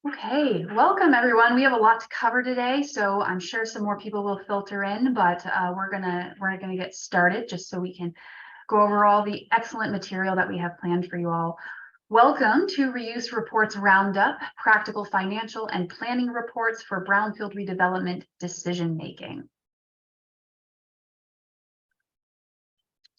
Okay, welcome everyone. We have a lot to cover today, so I'm sure some more people will filter in, but we're gonna get started just so we can go over all the excellent material that we have planned for you all. Welcome to Reuse Reports Roundup, practical financial and planning reports for brownfield redevelopment decision making.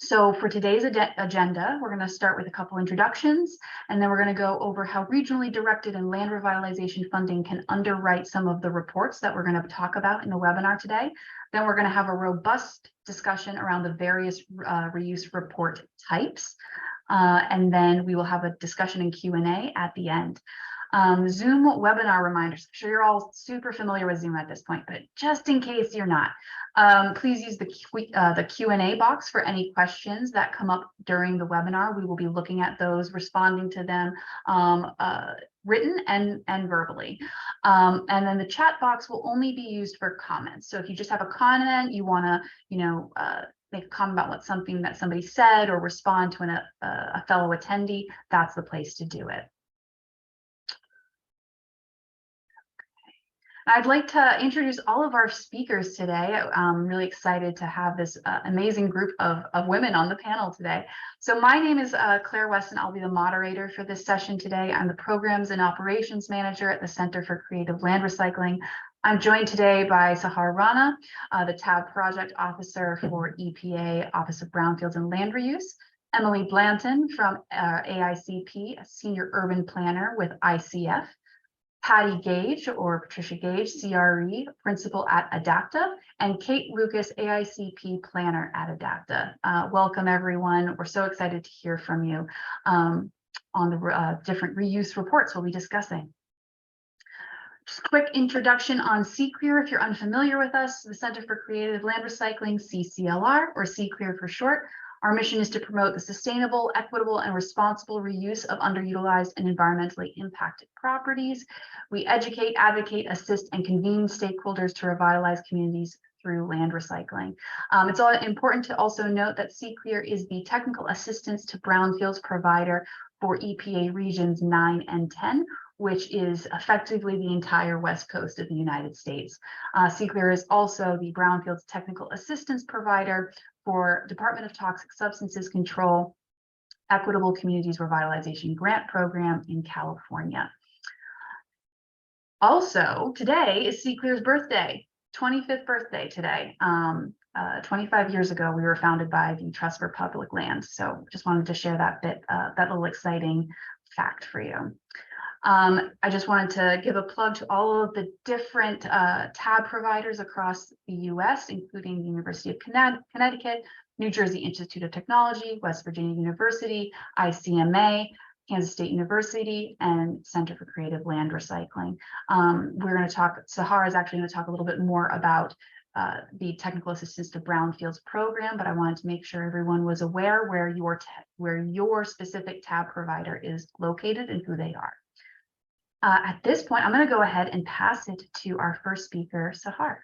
So for today's agenda, we're going to start with a couple introductions, and then we're going to go over how regionally directed and land revitalization funding can underwrite some of the reports that we're going to talk about in the webinar today. Then we're going to have a robust discussion around the various reuse report types. And then we will have a discussion and Q&A at the end. Zoom webinar reminders. I'm sure you're all super familiar with Zoom at this point, but just in case you're not, please use the Q&A box for any questions that come up during the webinar. We will be looking at those, responding to them written and verbally. And then the chat box will only be used for comments. So if you just have a comment, you want to, make a comment about something that somebody said or respond to a fellow attendee, that's the place to do it. I'd like to introduce all of our speakers today. I'm really excited to have this amazing group of women on the panel today. So my name is Claire Weston. I'll be the moderator for this session today. I'm the Programs and Operations Manager at the Center for Creative Land Recycling. I'm joined today by Sahar Rana, the TAB Project Officer for EPA Office of Brownfields and Land Reuse, Emily Blanton from AICP, a Senior Urban Planner with ICF, Patty Gage, or Patricia Gage, CRE, Principal at Adaapta, and Kate Lucas, AICP Planner at Adaapta. Welcome, everyone. We're so excited to hear from you on the different reuse reports we'll be discussing. Just a quick introduction on CCLR. If you're unfamiliar with us, the Center for Creative Land Recycling, CCLR, or CCLR for short. Our mission is to promote the sustainable, equitable, and responsible reuse of underutilized and environmentally impacted properties. We educate, advocate, assist, and convene stakeholders to revitalize communities through land recycling. It's important to also note that CCLR is the technical assistance to brownfields provider for EPA regions 9 and 10, which is effectively the entire west coast of the United States. CCLR is also the brownfields technical assistance provider for Department of Toxic Substances Control, Equitable Communities Revitalization Grant Program in California. Also, today is CCLR's birthday, 25th birthday today. 25 years ago, we were founded by the Trust for Public Lands. So just wanted to share that that little exciting fact for you. I just wanted to give a plug to all of the different TAB providers across the US, including the University of Connecticut, New Jersey Institute of Technology, West Virginia University, ICMA, Kansas State University, and Center for Creative Land Recycling. We're going to talk, Sahar is actually going to talk a little bit more about the Technical Assistance to Brownfields program, but I wanted to make sure everyone was aware where your specific TAB provider is located and who they are. At this point, I'm going to go ahead and pass it to our first speaker, Sahar.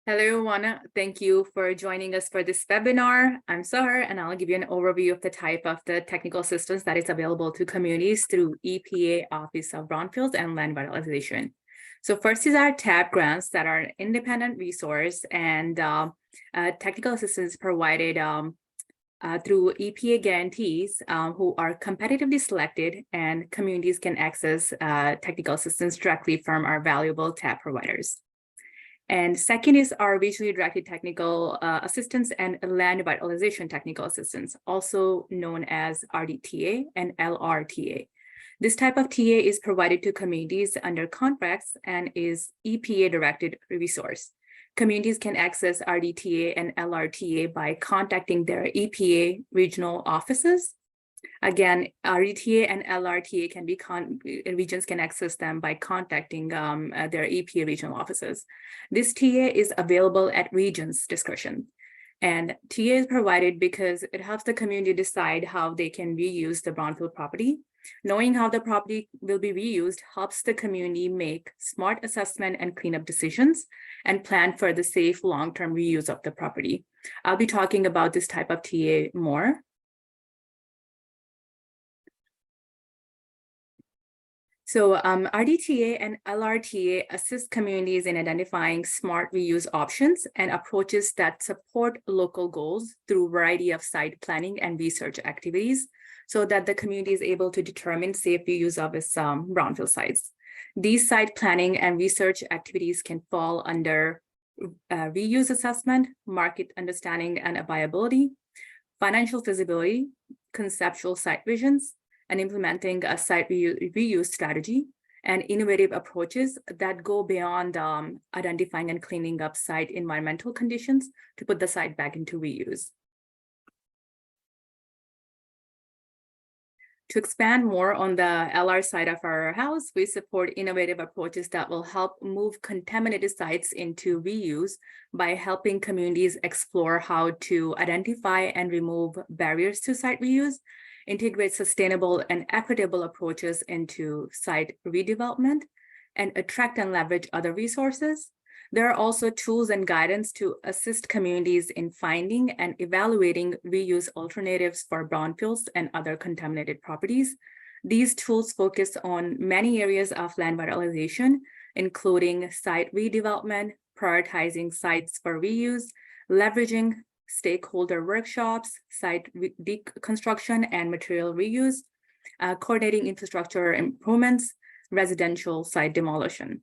Hello, everyone. Thank you for joining us for this webinar. I'm Sahar, and I'll give you an overview of the type of the technical assistance that is available to communities through EPA Office of Brownfields and Land Revitalization. So first is our TAB grants that are an independent resource and technical assistance provided through EPA guarantees who are competitively selected, and communities can access technical assistance directly from our valuable TAB providers. And second is our regionally directed technical assistance and land revitalization technical assistance, also known as RDTA and LRTA. This type of TA is provided to communities under contracts and is EPA directed resource. Communities can access RDTA and LRTA by contacting their EPA regional offices. Again, RDTA and LRTA can be regions can access them by contacting their EPA regional offices. This TA is available at regions' discretion. And TA is provided because it helps the community decide how they can reuse the brownfield property. Knowing how the property will be reused helps the community make smart assessment and cleanup decisions and plan for the safe long-term reuse of the property. I'll be talking about this type of TA more. So RDTA and LRTA assist communities in identifying smart reuse options and approaches that support local goals through a variety of site planning and research activities so that the community is able to determine safe reuse of its brownfield sites. These site planning and research activities can fall under reuse assessment, market understanding and viability, financial feasibility, conceptual site visions, and implementing a site reuse strategy, and innovative approaches that go beyond identifying and cleaning up site environmental conditions to put the site back into reuse. To expand more on the LR side of our house, we support innovative approaches that will help move contaminated sites into reuse by helping communities explore how to identify and remove barriers to site reuse, integrate sustainable and equitable approaches into site redevelopment, and attract and leverage other resources. There are also tools and guidance to assist communities in finding and evaluating reuse alternatives for brownfields and other contaminated properties. These tools focus on many areas of land revitalization, including site redevelopment, prioritizing sites for reuse, leveraging stakeholder workshops, site deconstruction and material reuse, coordinating infrastructure improvements, residential site demolition.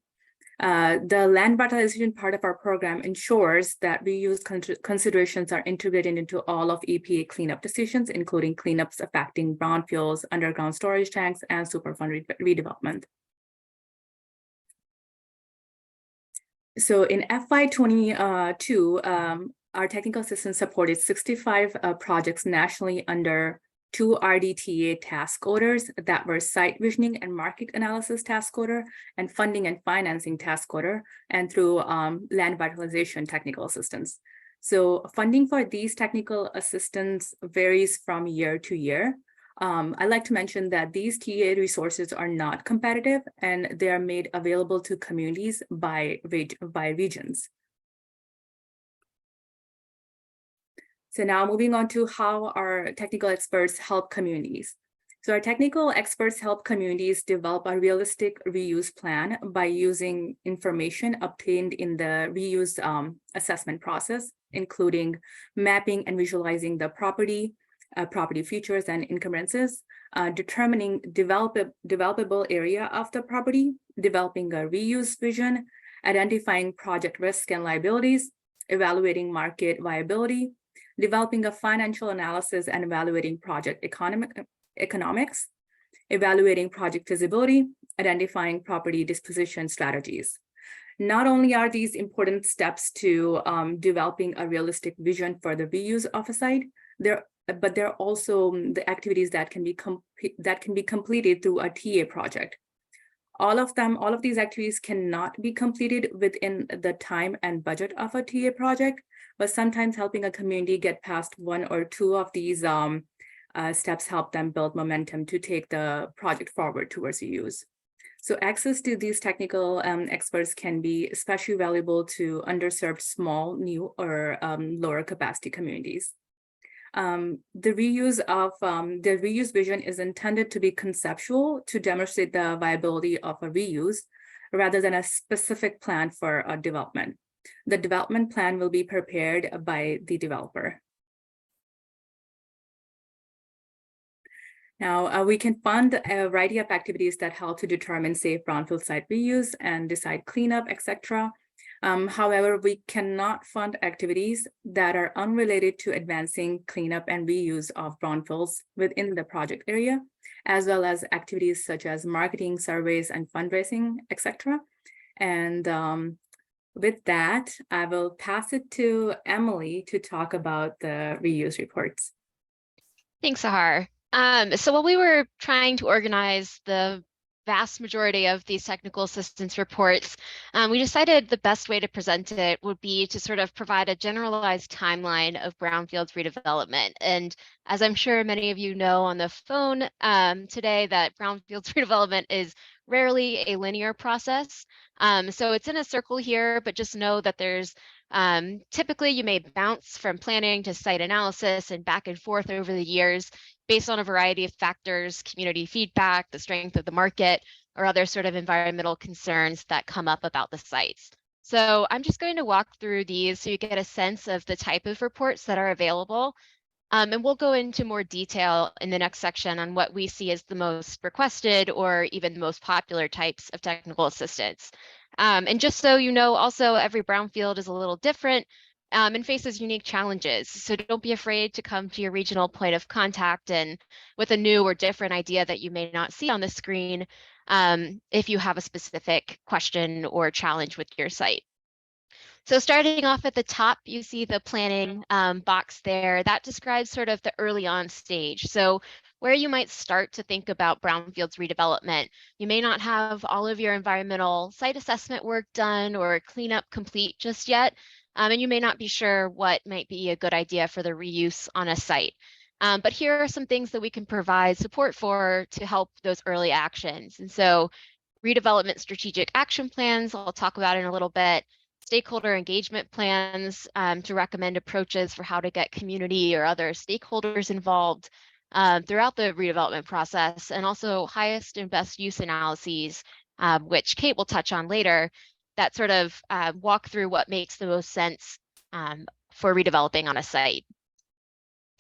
The land revitalization part of our program ensures that reuse considerations are integrated into all of EPA cleanup decisions, including cleanups affecting brownfields, underground storage tanks, and Superfund redevelopment. So in FY22, our technical assistance supported 65 projects nationally under 2 RDTA task orders that were site visioning and market analysis task order and funding and financing task order, and through land revitalization technical assistance. So funding for these technical assistance varies from year to year. I'd like to mention that these TA resources are not competitive and they are made available to communities by regions. So now moving on to how our technical experts help communities. So our technical experts help communities develop a realistic reuse plan by using information obtained in the reuse assessment process, including mapping and visualizing the property features and encumbrances, determining developable area of the property, developing a reuse vision, identifying project risk and liabilities, evaluating market viability, developing a financial analysis and evaluating project economics, evaluating project feasibility, identifying property disposition strategies. Not only are these important steps to developing a realistic vision for the reuse of a site, but there are also the activities that can be completed through a TA project. All of these activities cannot be completed within the time and budget of a TA project, but sometimes helping a community get past 1 or 2 of these steps help them build momentum to take the project forward towards reuse. So access to these technical experts can be especially valuable to underserved small, new, or lower capacity communities. The reuse vision is intended to be conceptual to demonstrate the viability of a reuse rather than a specific plan for a development. The development plan will be prepared by the developer. Now, we can fund a variety of activities that help to determine safe brownfield site reuse and decide cleanup, etc. However, we cannot fund activities that are unrelated to advancing cleanup and reuse of brownfields within the project area, as well as activities such as marketing, surveys, and fundraising, etc. And with that, I will pass it to Emily to talk about the reuse reports. Thanks, Sahar. So while we were trying to organize the vast majority of these technical assistance reports, we decided the best way to present it would be to sort of provide a generalized timeline of brownfields redevelopment. And as I'm sure many of you know on the phone today, that brownfields redevelopment is rarely a linear process. So it's in a circle here, but just know that there's typically you may bounce from planning to site analysis and back and forth over the years based on a variety of factors, community feedback, the strength of the market, or other sort of environmental concerns that come up about the sites. So I'm just going to walk through these so you get a sense of the type of reports that are available. And we'll go into more detail in the next section on what we see as the most requested or even the most popular types of technical assistance. And just so you know, also every brownfield is a little different and faces unique challenges. So don't be afraid to come to your regional point of contact and with a new or different idea that you may not see on the screen if you have a specific question or challenge with your site. So starting off at the top, you see the planning box there. That describes sort of the early on stage. So where you might start to think about brownfields redevelopment. You may not have all of your environmental site assessment work done or cleanup complete just yet, and you may not be sure what might be a good idea for the reuse on a site. But here are some things that we can provide support for to help those early actions. And so redevelopment strategic action plans, I'll talk about in a little bit, stakeholder engagement plans to recommend approaches for how to get community or other stakeholders involved throughout the redevelopment process, and also highest and best use analyses, which Kate will touch on later, that sort of walk through what makes the most sense for redeveloping on a site.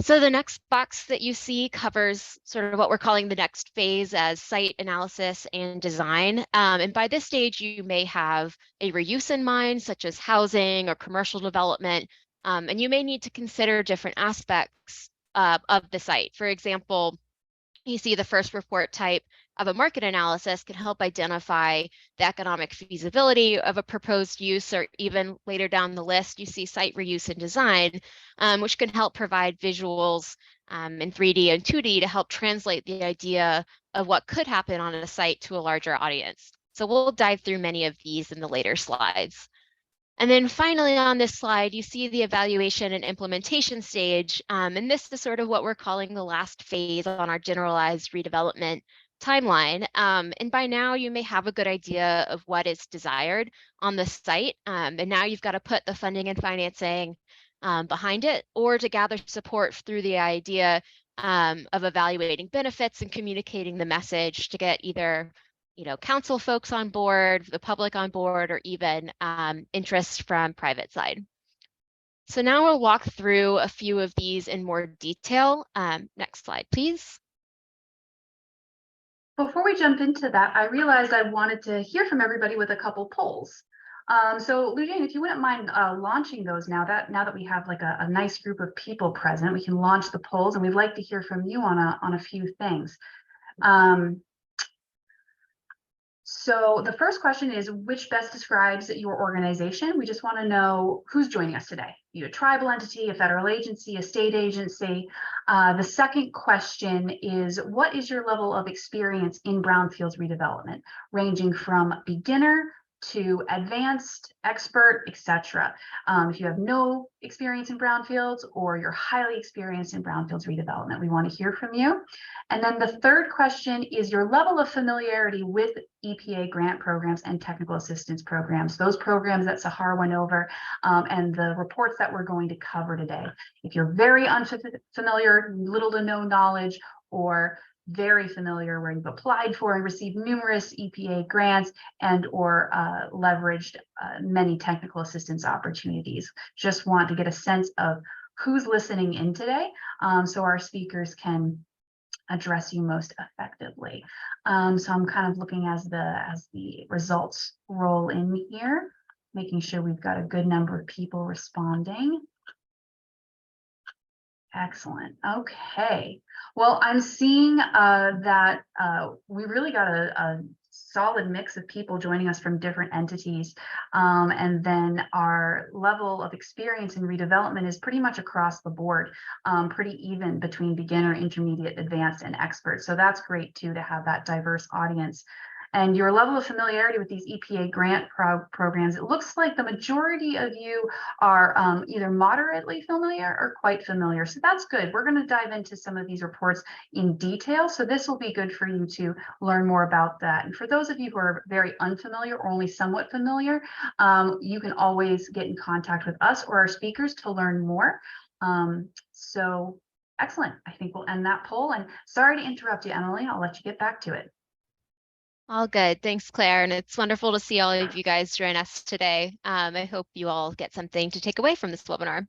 So the next box that you see covers sort of what we're calling the next phase as site analysis and design. And by this stage, you may have a reuse in mind, such as housing or commercial development, and you may need to consider different aspects of the site. For example, you see the first report type of a market analysis can help identify the economic feasibility of a proposed use, or even later down the list, you see site reuse and design, which can help provide visuals in 3D and 2D to help translate the idea of what could happen on a site to a larger audience. So we'll dive through many of these in the later slides. And then finally on this slide, you see the evaluation and implementation stage. And this is sort of what we're calling the last phase on our generalized redevelopment timeline. And by now you may have a good idea of what is desired on the site. And now you've got to put the funding and financing behind it, or to gather support through the idea of evaluating benefits and communicating the message to get either council folks on board, the public on board, or even interest from private side. So now we'll walk through a few of these in more detail. Next slide, please. Before we jump into that, I realized I wanted to hear from everybody with a couple polls. So Lujan, if you wouldn't mind launching those now that we have like a nice group of people present, we can launch the polls, and we'd like to hear from you on a few things. So the first question is, which best describes your organization? We just want to know who's joining us today. You a tribal entity, a federal agency, a state agency. The second question is, what is your level of experience in brownfields redevelopment, ranging from beginner to advanced, expert, etc. If you have no experience in brownfields or you're highly experienced in brownfields redevelopment, we want to hear from you. And then the third question is your level of familiarity with EPA grant programs and technical assistance programs, those programs that Sahar went over, and the reports that we're going to cover today. If you're very unfamiliar, little to no knowledge, or very familiar where you've applied for and received numerous EPA grants and or leveraged many technical assistance opportunities. Just want to get a sense of who's listening in today so our speakers can address you most effectively. So I'm kind of looking as the results roll in here, making sure we've got a good number of people responding. Excellent. Okay. Well, I'm seeing that we really got a solid mix of people joining us from different entities. And then our level of experience in redevelopment is pretty much across the board, pretty even between beginner, intermediate, advanced, and expert. So that's great too, to have that diverse audience. And your level of familiarity with these EPA grant programs, it looks like the majority of you are either moderately familiar or quite familiar. So that's good. We're going to dive into some of these reports in detail. So this will be good for you to learn more about that. And for those of you who are very unfamiliar or only somewhat familiar, you can always get in contact with us or our speakers to learn more. So Excellent. I think we'll end that poll. And sorry to interrupt you, Emily. I'll let you get back to it. All good. Thanks, Claire. And it's wonderful to see all of you guys join us today. I hope you all get something to take away from this webinar.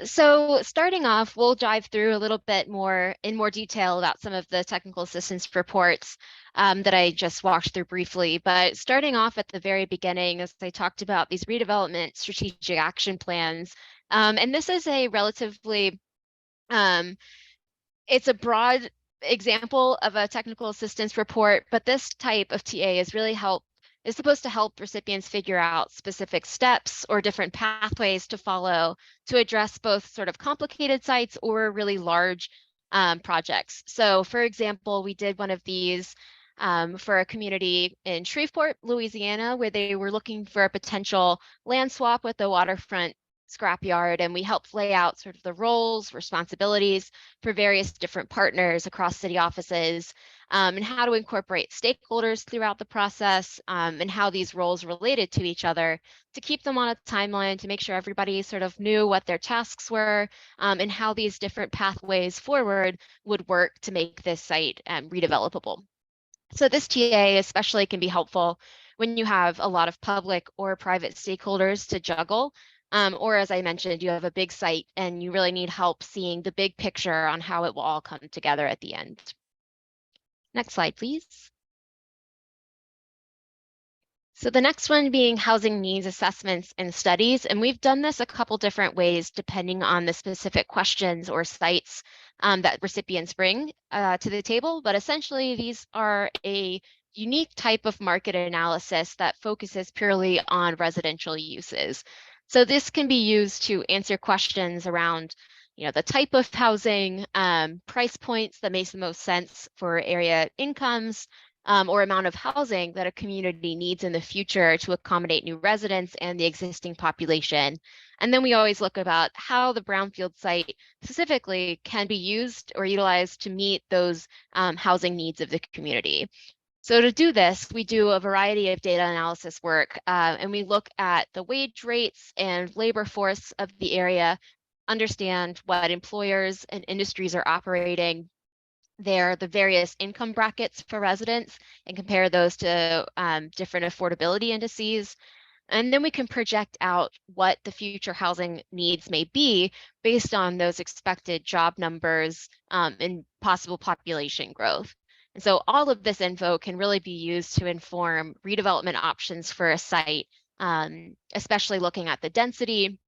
So starting off, we'll dive through a little bit more in more detail about some of the technical assistance reports that I just walked through briefly. But starting off at the very beginning, as I talked about these redevelopment strategic action plans, and this is a relatively it's a broad example of a technical assistance report, but this type of TA is supposed to help recipients figure out specific steps or different pathways to follow to address both sort of complicated sites or really large projects. So for example, we did one of these for a community in Shreveport, Louisiana, where they were looking for a potential land swap with the waterfront scrapyard, and we helped lay out sort of the roles, responsibilities for various different partners across city offices, and how to incorporate stakeholders throughout the process, and how these roles related to each other to keep them on a timeline, to make sure everybody sort of knew what their tasks were, and how these different pathways forward would work to make this site redevelopable. So this TA especially can be helpful when you have a lot of public or private stakeholders to juggle, or as I mentioned, you have a big site and you really need help seeing the big picture on how it will all come together at the end. Next slide, please. So the next one being housing needs assessments and studies, and we've done this a couple different ways depending on the specific questions or sites that recipients bring to the table, but essentially these are a unique type of market analysis that focuses purely on residential uses. So this can be used to answer questions around the type of housing, price points that makes the most sense for area incomes, or amount of housing that a community needs in the future to accommodate new residents and the existing population. And then we always look about how the brownfield site specifically can be used or utilized to meet those housing needs of the community. So to do this, we do a variety of data analysis work, and we look at the wage rates and labor force of the area, understand what employers and industries are operating there, the various income brackets for residents, and compare those to different affordability indices. And then we can project out what the future housing needs may be based on those expected job numbers and possible population growth. And so all of this info can really be used to inform redevelopment options for a site, especially looking at the density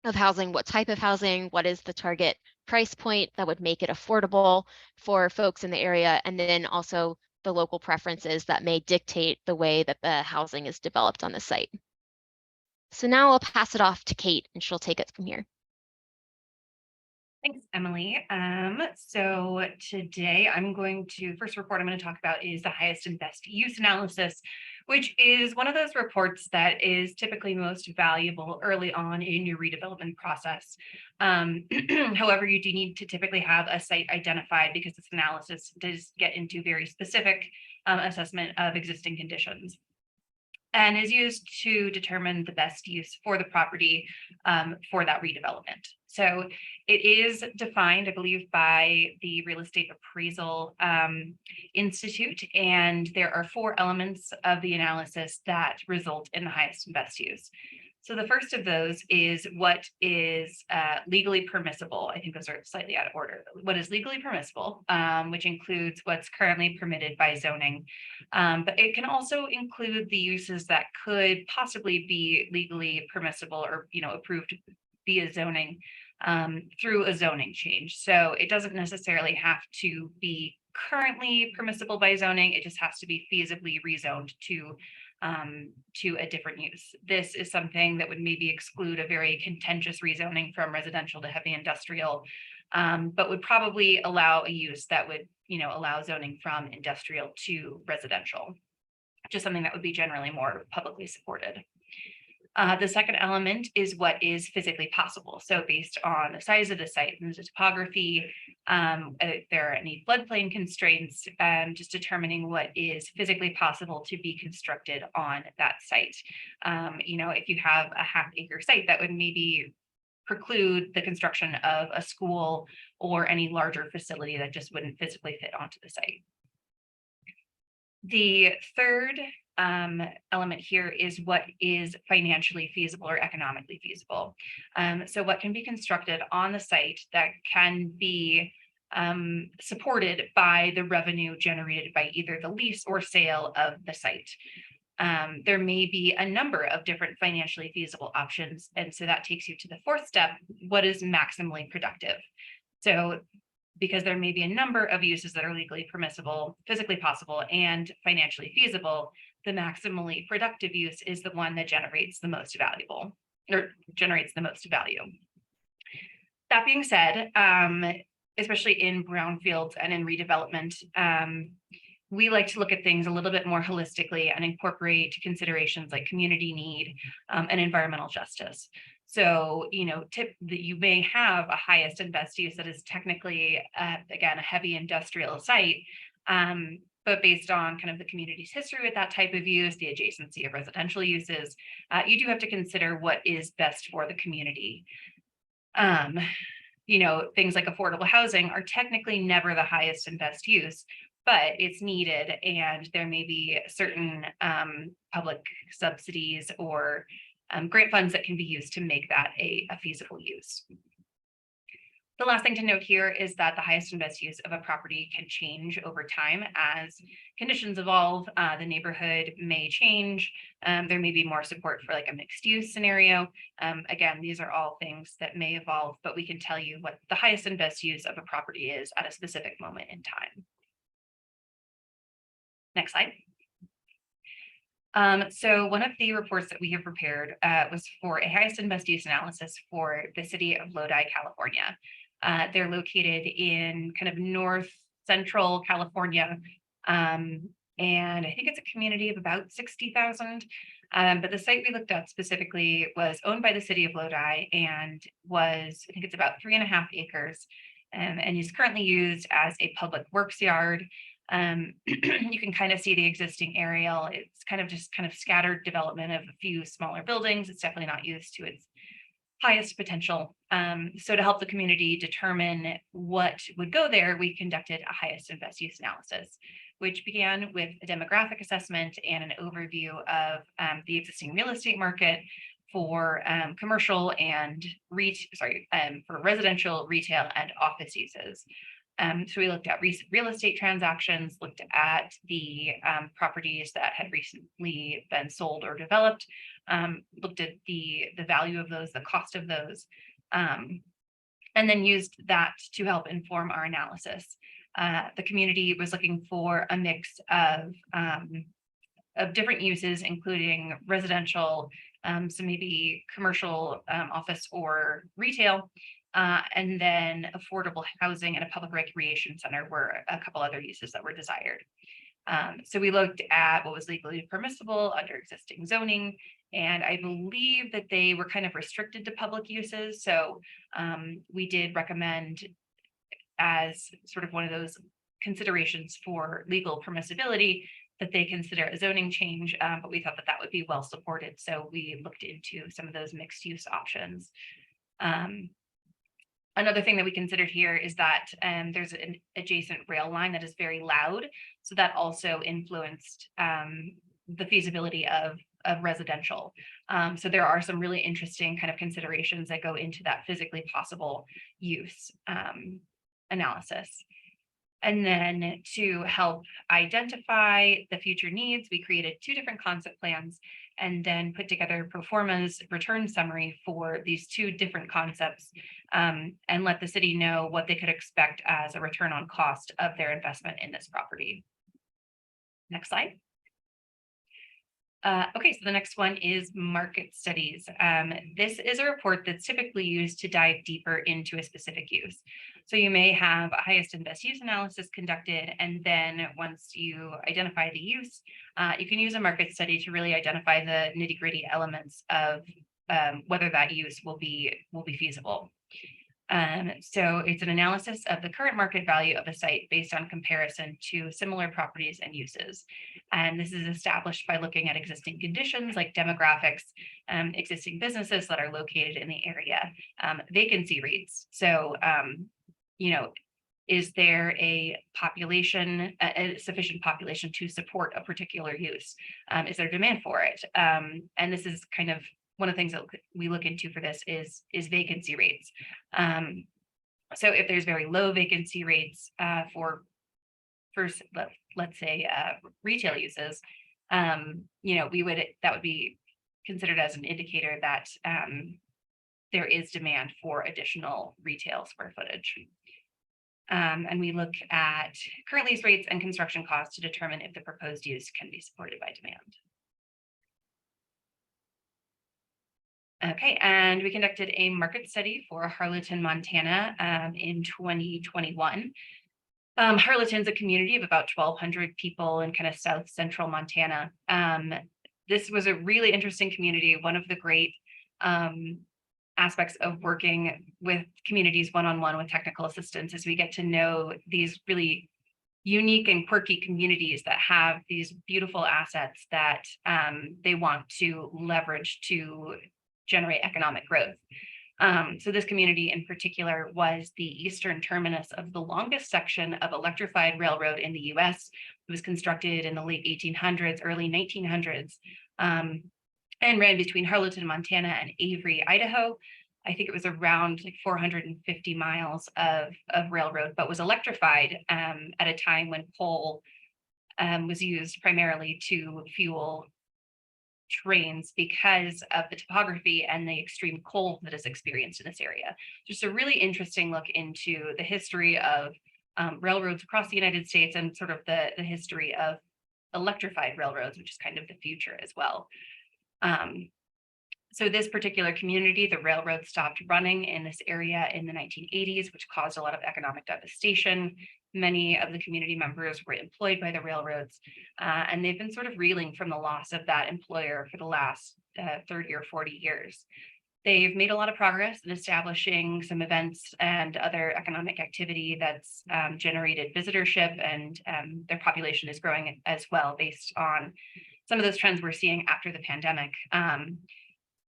of housing, what type of housing, what is the target price point that would make it affordable for folks in the area, and then also the local preferences that may dictate the way that the housing is developed on the site. So now I'll pass it off to Kate and she'll take it from here. Thanks, Emily. So today first report I'm going to talk about is the highest and best use analysis, which is one of those reports that is typically most valuable early on in your redevelopment process. However, you do need to typically have a site identified because this analysis does get into very specific assessment of existing conditions, and is used to determine the best use for the property for that redevelopment. So it is defined, I believe, by the Real Estate Appraisal Institute, and there are 4 elements of the analysis that result in the highest and best use. So the first of those is what is legally permissible. I think those are slightly out of order. What is legally permissible, which includes what's currently permitted by zoning. But it can also include the uses that could possibly be legally permissible or approved via zoning through a zoning change. So it doesn't necessarily have to be currently permissible by zoning. It just has to be feasibly rezoned to a different use. This is something that would maybe exclude a very contentious rezoning from residential to heavy industrial, but would probably allow a use that would, allow zoning from industrial to residential, just something that would be generally more publicly supported. The second element is what is physically possible. So based on the size of the site and the topography, if there are any floodplain constraints, just determining what is physically possible to be constructed on that site. If you have a half-acre site, that would maybe preclude the construction of a school or any larger facility that just wouldn't physically fit onto the site. The third element here is what is financially feasible or economically feasible. So what can be constructed on the site that can be supported by the revenue generated by either the lease or sale of the site. There may be a number of different financially feasible options. And so that takes you to the fourth step, what is maximally productive? So because there may be a number of uses that are legally permissible, physically possible, and financially feasible, the maximally productive use is the one that generates the most value. That being said, especially in brownfields and in redevelopment, we like to look at things a little bit more holistically and incorporate considerations like community need and environmental justice. So, that you may have a highest and best use that is technically, again, a heavy industrial site, but based on kind of the community's history with that type of use, the adjacency of residential uses, you do have to consider what is best for the community. Things like affordable housing are technically never the highest and best use, but it's needed, and there may be certain public subsidies or grant funds that can be used to make that a feasible use. The last thing to note here is that the highest and best use of a property can change over time as conditions evolve. The neighborhood may change. There may be more support for like a mixed use scenario. Again, these are all things that may evolve, but we can tell you what the highest and best use of a property is at a specific moment in time. Next slide. So one of the reports that we have prepared was for a highest and best use analysis for the city of Lodi, California. They're located in kind of north central California. And I think it's a community of about 60,000. But the site we looked at specifically was owned by the city of Lodi and was, I think it's about 3.5 acres, and is currently used as a public works yard. You can kind of see the existing aerial. It's kind of scattered development of a few smaller buildings. It's definitely not used to its highest potential. So to help the community determine what would go there, we conducted a highest and best use analysis, which began with a demographic assessment and an overview of the existing real estate market for commercial and for residential, retail, and office uses. So we looked at recent real estate transactions, looked at the properties that had recently been sold or developed, looked at the value of those, the cost of those, and then used that to help inform our analysis. The community was looking for a mix of different uses, including residential, so maybe commercial, office, or retail. And then affordable housing and a public recreation center were a couple other uses that were desired. So we looked at what was legally permissible under existing zoning, and I believe that they were kind of restricted to public uses. So we did recommend, as sort of one of those considerations for legal permissibility, that they consider a zoning change, but we thought that that would be well supported. So we looked into some of those mixed use options. Another thing that we considered here is that there's an adjacent rail line that is very loud. So that also influenced the feasibility of residential. So there are some really interesting kind of considerations that go into that physically possible use analysis. And then to help identify the future needs, we created 2 different concept plans and then put together pro formas return summary for these 2 different concepts, and let the city know what they could expect as a return on cost of their investment in this property. Next slide. Okay, so the next one is market studies. This is a report that's typically used to dive deeper into a specific use. So you may have a highest and best use analysis conducted, and then once you identify the use, you can use a market study to really identify the nitty-gritty elements of whether that use will be feasible. So it's an analysis of the current market value of a site based on comparison to similar properties and uses. And this is established by looking at existing conditions like demographics, existing businesses that are located in the area, vacancy rates. So, is there a population, a sufficient population to support a particular use? Is there demand for it? And this is kind of one of the things that we look into for this is vacancy rates. So if there's very low vacancy rates for first, let's say retail uses, that would be considered as an indicator that there is demand for additional retail square footage. And we look at current lease rates and construction costs to determine if the proposed use can be supported by demand. Okay, and we conducted a market study for Harleton, Montana in 2021. Harleton's a community of about 1,200 people in kind of south central Montana. This was a really interesting community. One of the great aspects of working with communities one-on-one with technical assistance is we get to know these really unique and quirky communities that have these beautiful assets that they want to leverage to generate economic growth. So this community in particular was the eastern terminus of the longest section of electrified railroad in the US. It was constructed in the late 1800s, early 1900s, and ran between Harleton, Montana and Avery, Idaho. I think it was around like 450 miles of railroad, but was electrified at a time when coal was used primarily to fuel trains because of the topography and the extreme cold that is experienced in this area. Just a really interesting look into the history of railroads across the United States and sort of the history of electrified railroads, which is kind of the future as well. So this particular community, the railroad stopped running in this area in the 1980s, which caused a lot of economic devastation. Many of the community members were employed by the railroads, and they've been sort of reeling from the loss of that employer for the last 30 or 40 years. They've made a lot of progress in establishing some events and other economic activity that's generated visitorship, and their population is growing as well based on some of those trends we're seeing after the pandemic.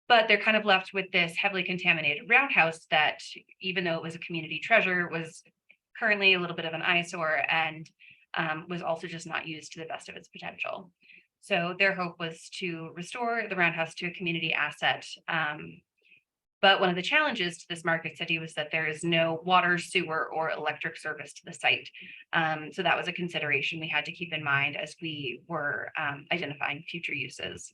But they're kind of left with this heavily contaminated roundhouse that, even though it was a community treasure, was currently a little bit of an eyesore and was also just not used to the best of its potential. So their hope was to restore the roundhouse to a community asset. But one of the challenges to this market study was that there is no water, sewer, or electric service to the site. So that was a consideration we had to keep in mind as we were identifying future uses.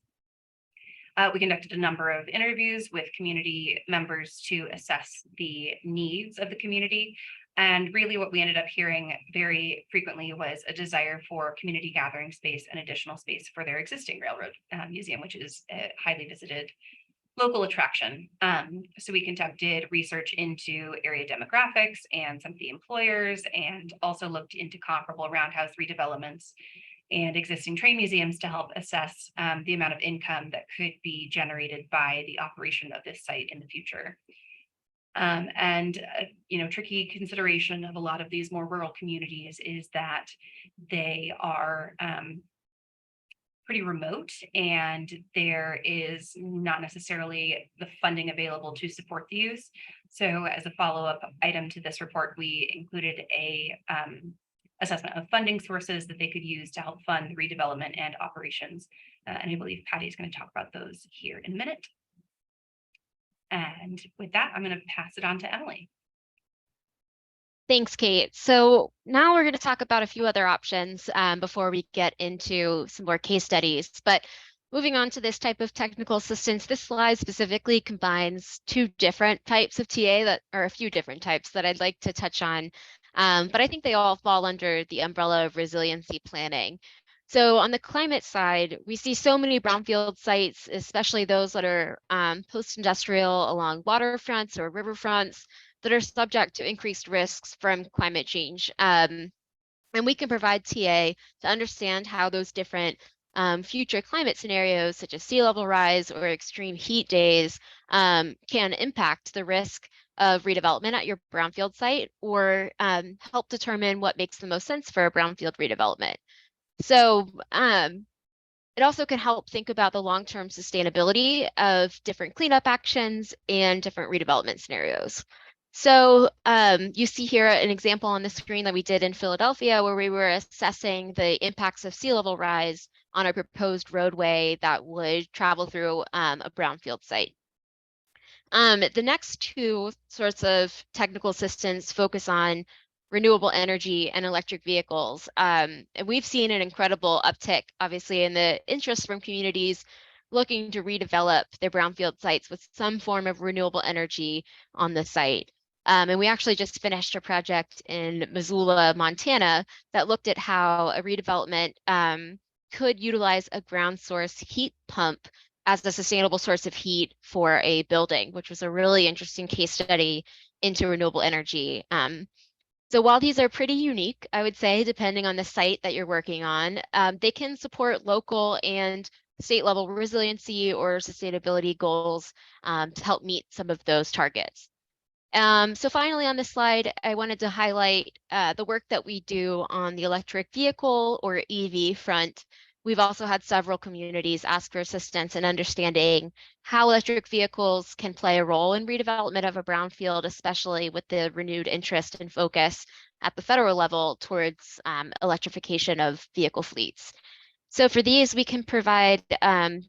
We conducted a number of interviews with community members to assess the needs of the community. And really what we ended up hearing very frequently was a desire for community gathering space and additional space for their existing railroad museum, which is a highly visited local attraction. So we conducted research into area demographics and some of the employers, and also looked into comparable roundhouse redevelopments and existing train museums to help assess the amount of income that could be generated by the operation of this site in the future. Tricky consideration of a lot of these more rural communities is that they are pretty remote, and there is not necessarily the funding available to support the use. So as a follow-up item to this report, we included a assessment of funding sources that they could use to help fund the redevelopment and operations. And I believe Patty is going to talk about those here in a minute. And with that, I'm going to pass it on to Emily. Thanks, Kate. So now we're going to talk about a few other options before we get into some more case studies. But moving on to this type of technical assistance, this slide specifically combines two different types of TA that are a few different types that I'd like to touch on. But I think they all fall under the umbrella of resiliency planning. So on the climate side, we see so many brownfield sites, especially those that are post-industrial along waterfronts or riverfronts, that are subject to increased risks from climate change. And we can provide TA to understand how those different future climate scenarios, such as sea level rise or extreme heat days, can impact the risk of redevelopment at your brownfield site, or help determine what makes the most sense for a brownfield redevelopment. So it also can help think about the long-term sustainability of different cleanup actions and different redevelopment scenarios. So you see here an example on the screen that we did in Philadelphia, where we were assessing the impacts of sea level rise on a proposed roadway that would travel through a brownfield site. The next two sorts of technical assistance focus on renewable energy and electric vehicles. And we've seen an incredible uptick, obviously, in the interest from communities looking to redevelop their brownfield sites with some form of renewable energy on the site. And we actually just finished a project in Missoula, Montana, that looked at how a redevelopment could utilize a ground source heat pump as a sustainable source of heat for a building, which was a really interesting case study into renewable energy. So while these are pretty unique, I would say, depending on the site that you're working on, they can support local and state level resiliency or sustainability goals to help meet some of those targets. So finally on this slide, I wanted to highlight the work that we do on the electric vehicle or EV front. We've also had several communities ask for assistance in understanding how electric vehicles can play a role in redevelopment of a brownfield, especially with the renewed interest and focus at the federal level towards electrification of vehicle fleets. So for these, we can provide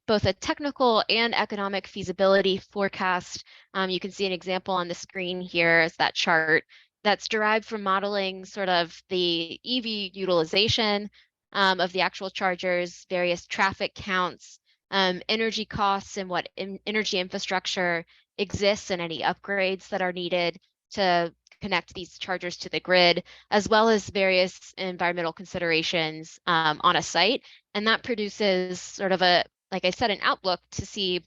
both a technical and economic feasibility forecast. You can see an example on the screen here is that chart that's derived from modeling sort of the EV utilization of the actual chargers, various traffic counts, energy costs, and what energy infrastructure exists and any upgrades that are needed to connect these chargers to the grid, as well as various environmental considerations on a site. And that produces sort of a, like I said, an outlook to see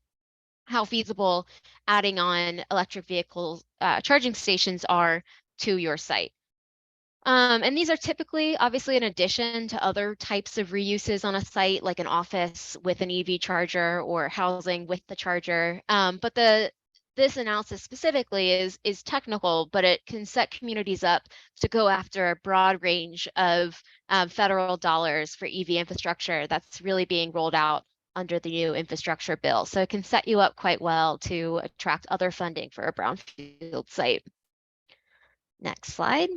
how feasible adding on electric vehicle charging stations are to your site. And these are typically, obviously, in addition to other types of reuses on a site, like an office with an EV charger or housing with the charger. But this analysis specifically is technical, but it can set communities up to go after a broad range of federal dollars for EV infrastructure that's really being rolled out under the new infrastructure bill. So it can set you up quite well to attract other funding for a brownfield site. Next slide.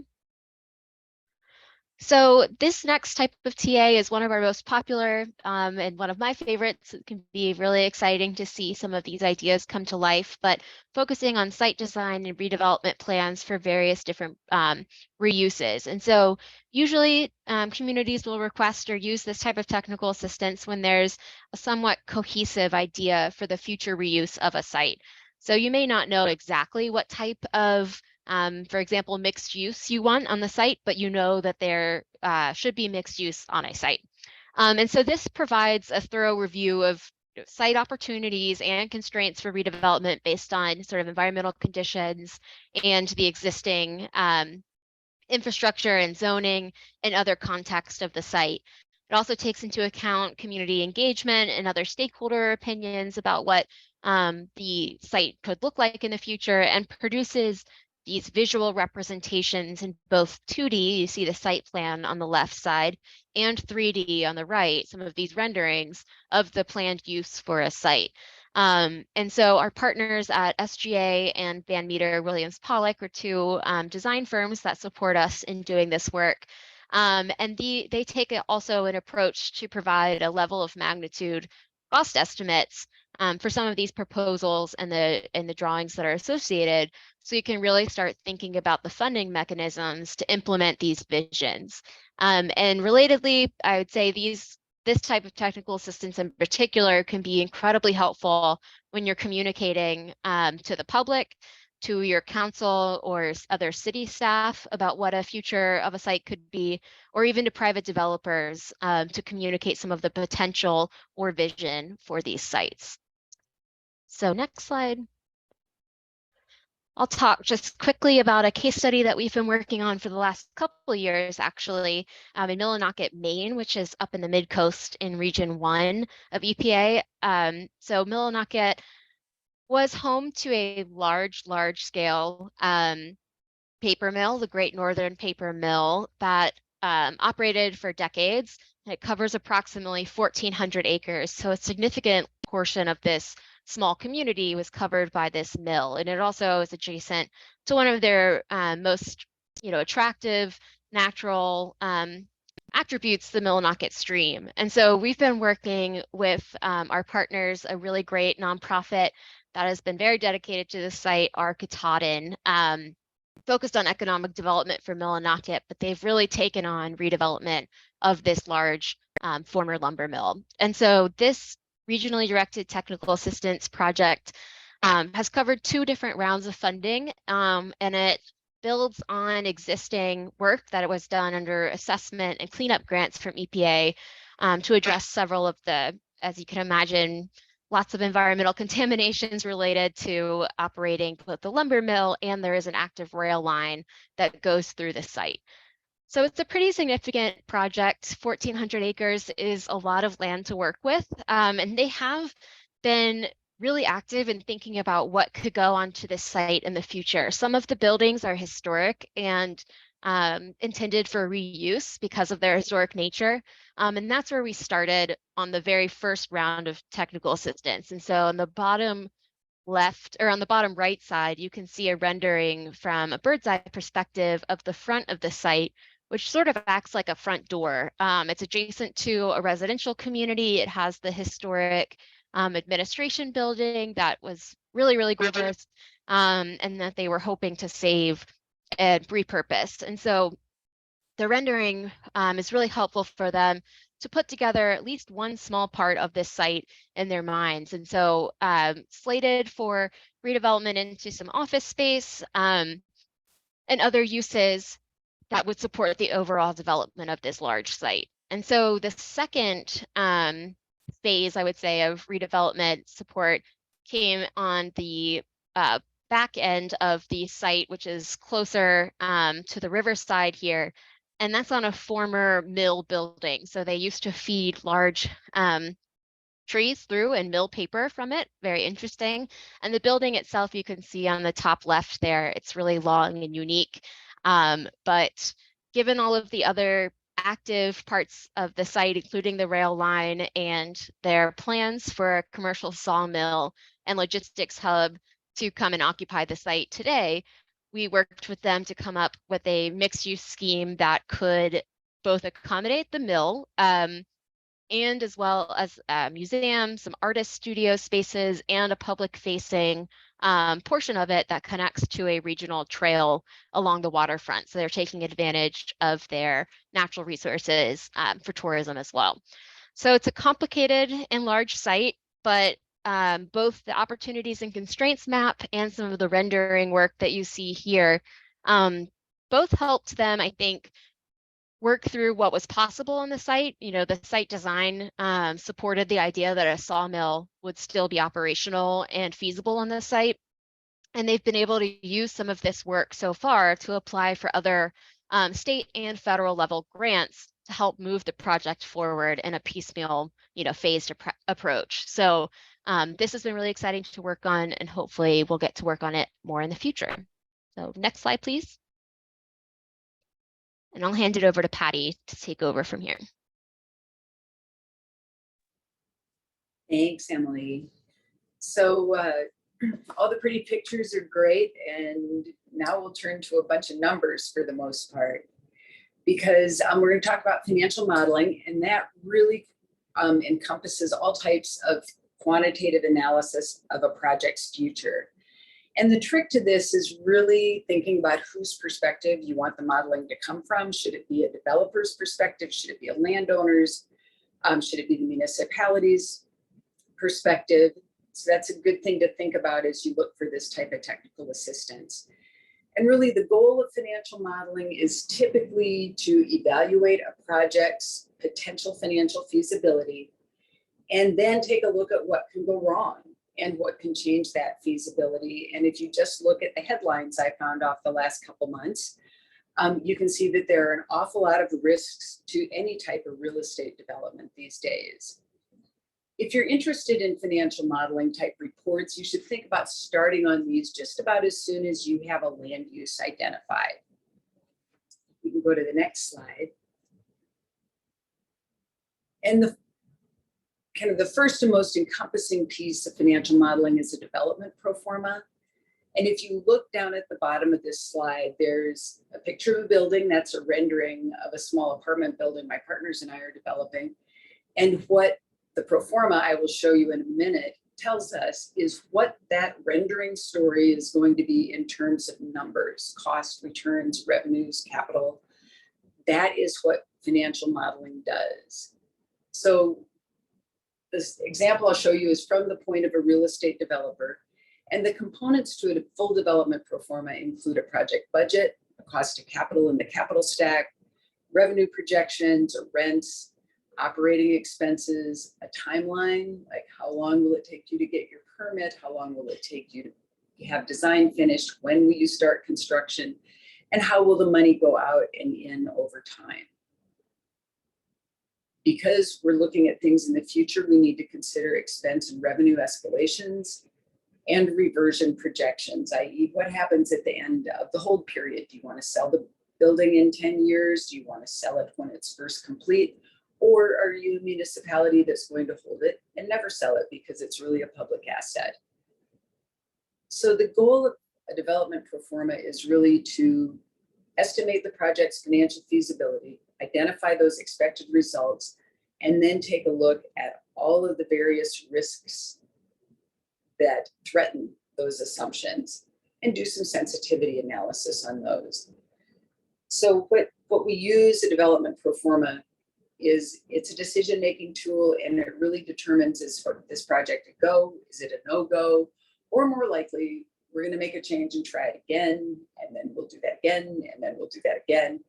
So this next type of TA is one of our most popular and one of my favorites. It can be really exciting to see some of these ideas come to life, but focusing on site design and redevelopment plans for various different reuses. And so usually communities will request or use this type of technical assistance when there's a somewhat cohesive idea for the future reuse of a site. So you may not know exactly what type of for example, mixed use you want on the site, but you know that there should be mixed use on a site. And so this provides a thorough review of site opportunities and constraints for redevelopment based on sort of environmental conditions and the existing infrastructure and zoning and other context of the site. It also takes into account community engagement and other stakeholder opinions about what the site could look like in the future, and produces these visual representations in both 2D, you see the site plan on the left side, and 3D on the right, some of these renderings of the planned use for a site. And so our partners at SGA and Van Meter Williams Pollock are two design firms that support us in doing this work. And they take also an approach to provide a level of magnitude cost estimates for some of these proposals and the drawings that are associated, so you can really start thinking about the funding mechanisms to implement these visions. And relatedly, I would say this type of technical assistance in particular can be incredibly helpful when you're communicating to the public, to your council or other city staff about what a future of a site could be, or even to private developers to communicate some of the potential or vision for these sites. So next slide. I'll talk just quickly about a case study that we've been working on for the last couple of years, actually, in Millinocket, Maine, which is up in the mid-coast in Region 1 of EPA. So Millinocket was home to a large scale paper mill, the Great Northern Paper Mill, that operated for decades. It covers approximately 1,400 acres. So a significant portion of this small community was covered by this mill. And it also is adjacent to one of their most, attractive natural attributes, the Millinocket Stream. And so we've been working with our partners, a really great nonprofit that has been very dedicated to the site, our Katahdin, focused on economic development for Millinocket, but they've really taken on redevelopment of this large former lumber mill. And so this regionally directed technical assistance project has covered 2 different rounds of funding, and it builds on existing work that was done under assessment and cleanup grants from EPA to address several of the, as you can imagine, lots of environmental contaminations related to operating both the lumber mill, and there is an active rail line that goes through the site. So it's a pretty significant project. 1,400 acres is a lot of land to work with, and they have been really active in thinking about what could go onto this site in the future. Some of the buildings are historic and intended for reuse because of their historic nature. And that's where we started on the very first round of technical assistance. And so on the bottom left, or on the bottom right side, you can see a rendering from a bird's eye perspective of the front of the site, which sort of acts like a front door. It's adjacent to a residential community. It has the historic administration building that was really gorgeous, and that they were hoping to save and repurpose. And so the rendering is really helpful for them to put together at least one small part of this site in their minds. And so slated for redevelopment into some office space and other uses that would support the overall development of this large site. And so the second phase, I would say, of redevelopment support came on the back end of the site, which is closer to the riverside here. And that's on a former mill building. So they used to feed large trees through and mill paper from it. Very interesting. And the building itself, you can see on the top left there, it's really long and unique. But given all of the other active parts of the site, including the rail line and their plans for a commercial sawmill and logistics hub to come and occupy the site today, we worked with them to come up with a mixed use scheme that could both accommodate the mill and as well as a museum, some artist studio spaces, and a public facing portion of it that connects to a regional trail along the waterfront. So they're taking advantage of their natural resources for tourism as well. So it's a complicated and large site, but both the opportunities and constraints map and some of the rendering work that you see here both helped them, I think, work through what was possible on the site. The site design supported the idea that a sawmill would still be operational and feasible on the site. And they've been able to use some of this work so far to apply for other state and federal level grants to help move the project forward in a piecemeal, phased approach. So this has been really exciting to work on, and hopefully we'll get to work on it more in the future. So next slide, please. And I'll hand it over to Patty to take over from here. Thanks, Emily. So all the pretty pictures are great, and now we'll turn to a bunch of numbers for the most part, because we're going to talk about financial modeling, and that really encompasses all types of quantitative analysis of a project's future. And the trick to this is really thinking about whose perspective you want the modeling to come from. Should it be a developer's perspective? Should it be a landowner's? Should it be the municipality's perspective? So that's a good thing to think about as you look for this type of technical assistance. And really the goal of financial modeling is typically to evaluate a project's potential financial feasibility, and then take a look at what can go wrong and what can change that feasibility. And if you just look at the headlines I found off the last couple months, you can see that there are an awful lot of risks to any type of real estate development these days. If you're interested in financial modeling type reports, you should think about starting on these just about as soon as you have a land use identified. We can go to the next slide. And the kind of the first and most encompassing piece of financial modeling is a development pro forma. And if you look down at the bottom of this slide, there's a picture of a building that's a rendering of a small apartment building my partners and I are developing. And what the pro forma I will show you in a minute tells us is what that rendering story is going to be in terms of numbers, cost, returns, revenues, capital. That is what financial modeling does. So this example I'll show you is from the point of a real estate developer. And the components to a full development pro forma include a project budget, a cost of capital in the capital stack, revenue projections or rents, operating expenses, a timeline, like how long will it take you to get your permit? How long will it take you to have design finished? When will you start construction? And how will the money go out and in over time? Because we're looking at things in the future, we need to consider expense and revenue escalations and reversion projections, i.e. what happens at the end of the hold period? Do you want to sell the building in 10 years? Do you want to sell it when it's first complete? Or are you a municipality that's going to hold it and never sell it because it's really a public asset? So the goal of a development pro forma is really to estimate the project's financial feasibility, identify those expected results, and then take a look at all of the various risks that threaten those assumptions and do some sensitivity analysis on those. So what we use a development pro forma is it's a decision-making tool, and it really determines is for this project a go, is it a no-go, or more likely, we're going to make a change and try it again, and then we'll do that again, and then we'll do that again.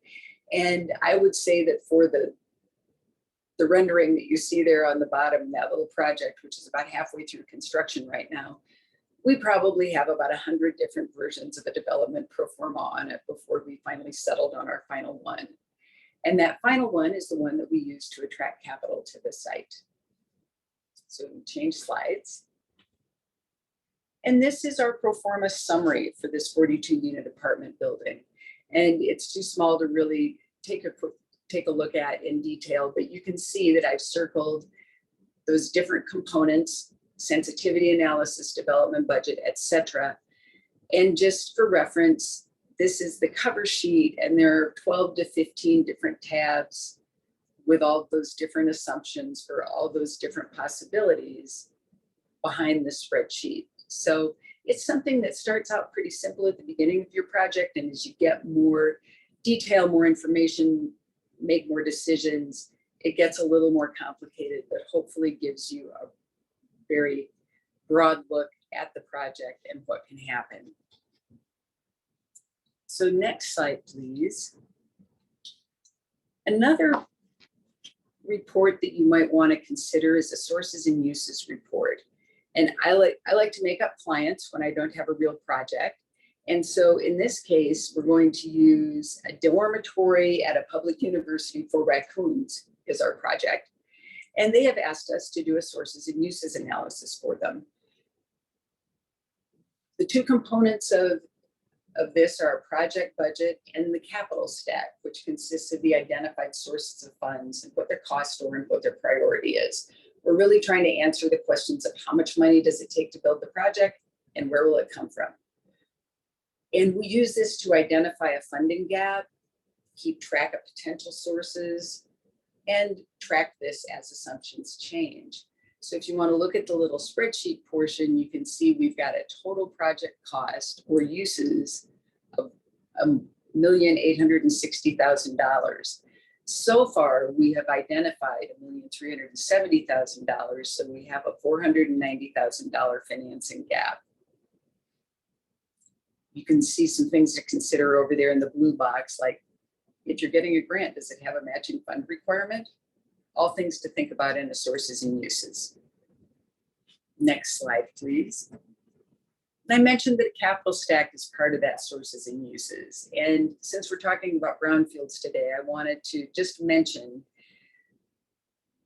And I would say that for the rendering that you see there on the bottom, that little project, which is about halfway through construction right now, we probably have about 100 different versions of a development pro forma on it before we finally settled on our final one. And that final one is the one that we use to attract capital to the site. So we change slides. And this is our pro forma summary for this 42-unit apartment building. And it's too small to really take a look at in detail, but you can see that I've circled those different components, sensitivity analysis, development budget, etc. And just for reference, this is the cover sheet, and there are 12 to 15 different tabs with all those different assumptions for all those different possibilities behind the spreadsheet. So it's something that starts out pretty simple at the beginning of your project, and as you get more detail, more information, make more decisions, it gets a little more complicated, but hopefully gives you a very broad look at the project and what can happen. So next slide, please. Another report that you might want to consider is a sources and uses report. And I like to make up clients when I don't have a real project. And so in this case, we're going to use a dormitory at a public university for raccoons is our project. And they have asked us to do a sources and uses analysis for them. The two components of this are a project budget and the capital stack, which consists of the identified sources of funds and what their costs are and what their priority is. We're really trying to answer the questions of how much money does it take to build the project and where will it come from? And we use this to identify a funding gap, keep track of potential sources, and track this as assumptions change. So if you want to look at the little spreadsheet portion, you can see we've got a total project cost or uses of $1,860,000. So far, we have identified $1,370,000, so we have a $490,000 financing gap. You can see some things to consider over there in the blue box, like if you're getting a grant, does it have a matching fund requirement? All things to think about in the sources and uses. Next slide, please. I mentioned that a capital stack is part of that sources and uses. And since we're talking about brownfields today, I wanted to just mention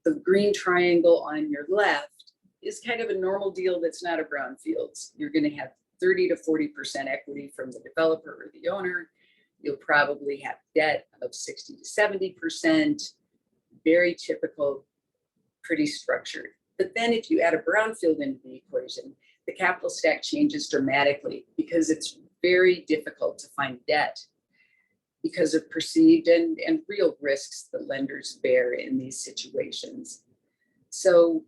The green triangle on your left is kind of a normal deal that's not a brownfields. You're going to have 30 to 40% equity from the developer or the owner. You'll probably have debt of 60 to 70%, very typical, pretty structured. But then if you add a brownfield into the equation, the capital stack changes dramatically because it's very difficult to find debt because of perceived and real risks that lenders bear in these situations. So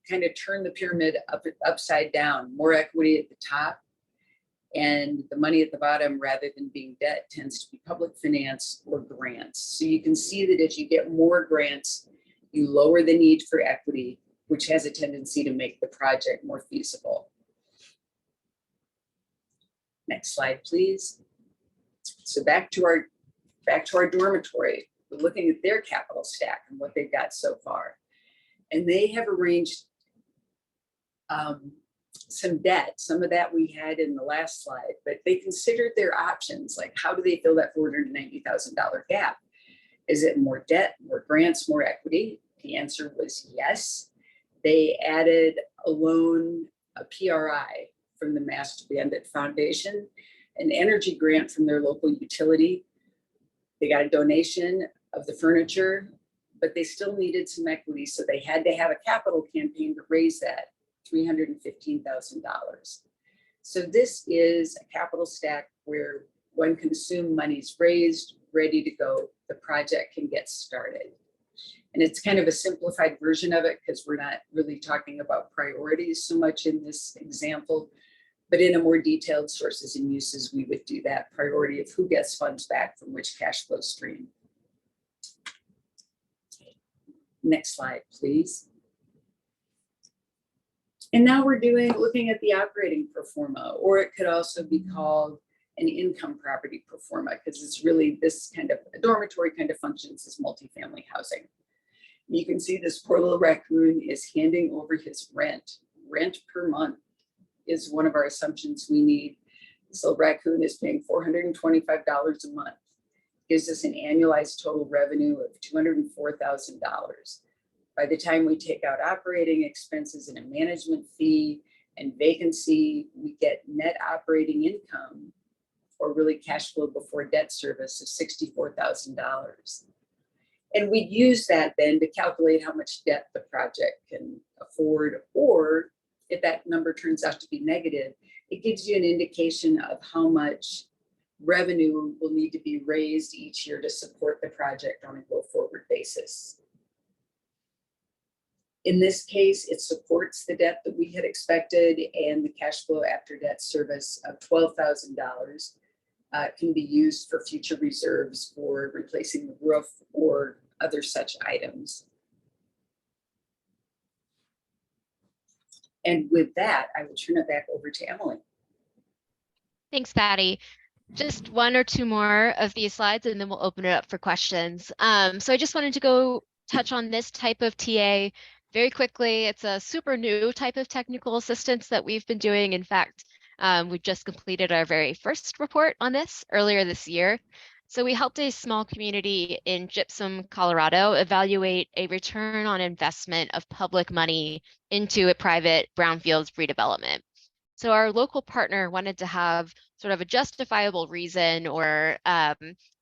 kind of turn the pyramid upside down, more equity at the top, and the money at the bottom, rather than being debt, tends to be public finance or grants. So you can see that as you get more grants, you lower the need for equity, which has a tendency to make the project more feasible. Next slide, please. So back to our dormitory. We're looking at their capital stack and what they've got so far. And they have arranged some debt. Some of that we had in the last slide, but they considered their options, like how do they fill that $490,000 gap? Is it more debt, more grants, more equity? The answer was yes. They added a loan, a PRI from the Master Bandit Foundation, an energy grant from their local utility. They got a donation of the furniture, but they still needed some equity. So they had to have a capital campaign to raise that $315,000. So this is a capital stack where one can assume money's raised, ready to go. The project can get started. And it's kind of a simplified version of it because we're not really talking about priorities so much in this example, but in a more detailed sources and uses, we would do that priority of who gets funds back from which cash flow stream. Next slide, please. And now we're looking at the operating pro forma, or it could also be called an income property pro forma, because it's really this kind of a dormitory kind of functions as multifamily housing. You can see this poor little raccoon is handing over his rent. Rent per month is one of our assumptions we need. This little raccoon is paying $425 a month. Gives us an annualized total revenue of $204,000. By the time we take out operating expenses and a management fee and vacancy, we get net operating income, or really cash flow before debt service, of $64,000. And we use that then to calculate how much debt the project can afford, or if that number turns out to be negative, it gives you an indication of how much revenue will need to be raised each year to support the project on a go-forward basis. In this case, it supports the debt that we had expected, and the cash flow after debt service of $12,000 can be used for future reserves for replacing the roof or other such items. And with that, I will turn it back over to Emily. Thanks, Patty. Just one or two more of these slides, and then we'll open it up for questions. So I just wanted to go touch on this type of TA very quickly. It's a super new type of technical assistance that we've been doing. In fact, we just completed our very first report on this earlier this year. So we helped a small community in Gypsum, Colorado, evaluate a return on investment of public money into a private brownfields redevelopment. So our local partner wanted to have sort of a justifiable reason or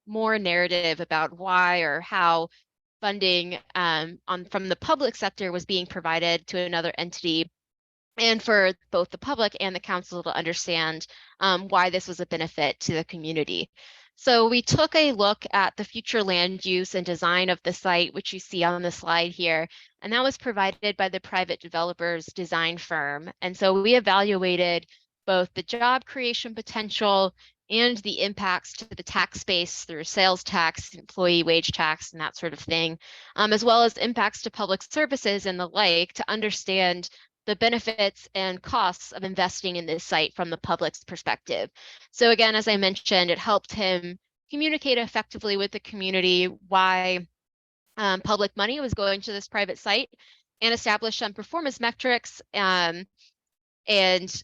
more narrative about why or how funding from the public sector was being provided to another entity, and for both the public and the council to understand why this was a benefit to the community. So we took a look at the future land use and design of the site, which you see on the slide here, and that was provided by the private developer's design firm. And so we evaluated both the job creation potential and the impacts to the tax base through sales tax, employee wage tax, and that sort of thing, as well as impacts to public services and the like, to understand the benefits and costs of investing in this site from the public's perspective. So again, as I mentioned, it helped him communicate effectively with the community why public money was going to this private site, and establish some performance metrics and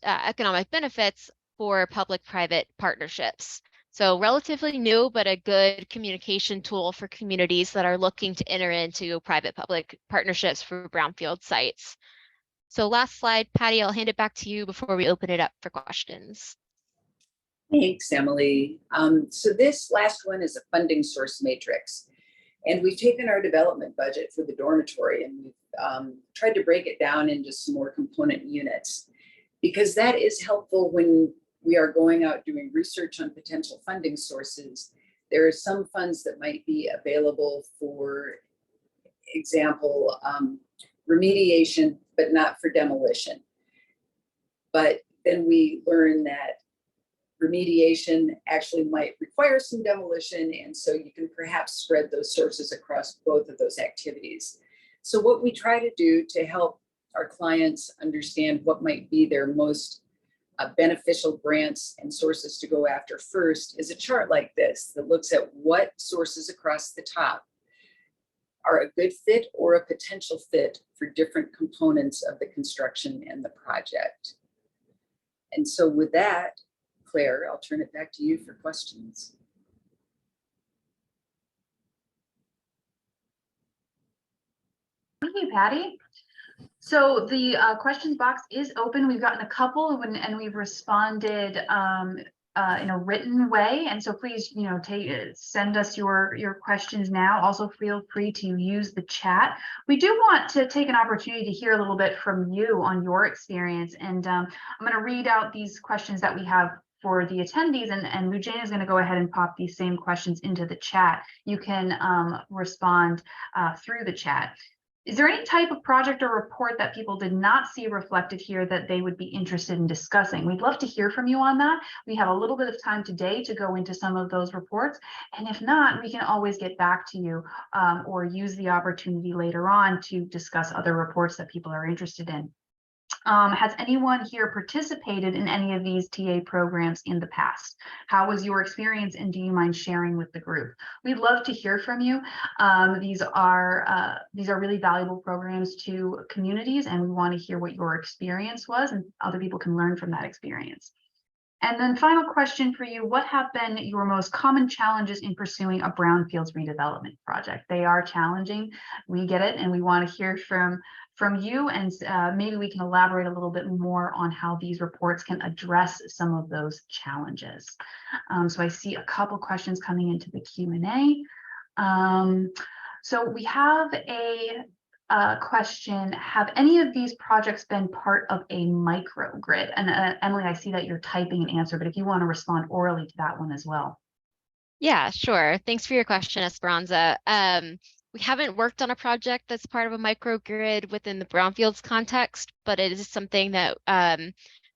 economic benefits for public-private partnerships. So relatively new, but a good communication tool for communities that are looking to enter into private-public partnerships for brownfield sites. So last slide, Patty, I'll hand it back to you before we open it up for questions. Thanks, Emily. So this last one is a funding source matrix. And we've taken our development budget for the dormitory and we've tried to break it down into some more component units, because that is helpful when we are going out doing research on potential funding sources. There are some funds that might be available for example, remediation, but not for demolition. But then we learn that remediation actually might require some demolition, and so you can perhaps spread those sources across both of those activities. So what we try to do to help our clients understand what might be their most beneficial grants and sources to go after first is a chart like this that looks at what sources across the top are a good fit or a potential fit for different components of the construction and the project. And so with that, Claire, I'll turn it back to you for questions. Thank you, Patty. So the questions box is open. We've gotten a couple and we've responded in a written way. And so please, send us your questions now. Also feel free to use the chat. We do want to take an opportunity to hear a little bit from you on your experience. And I'm going to read out these questions that we have for the attendees, and Mujana is going to go ahead and pop these same questions into the chat. You can respond through the chat. Is there any type of project or report that people did not see reflected here that they would be interested in discussing? We'd love to hear from you on that. We have a little bit of time today to go into some of those reports. And if not, we can always get back to you or use the opportunity later on to discuss other reports that people are interested in. Has anyone here participated in any of these TA programs in the past? How was your experience, and do you mind sharing with the group? We'd love to hear from you. These are really valuable programs to communities, and we want to hear what your experience was, and other people can learn from that experience. And then final question for you, what have been your most common challenges in pursuing a brownfields redevelopment project? They are challenging, we get it, and we want to hear from you, and maybe we can elaborate a little bit more on how these reports can address some of those challenges. So I see a couple questions coming into the Q&A. So we have a question, have any of these projects been part of a microgrid? And Emily, I see that you're typing an answer, but if you want to respond orally to that one as well. Yeah, sure. Thanks for your question, Esperanza. We haven't worked on a project that's part of a microgrid within the brownfields context, but it is something that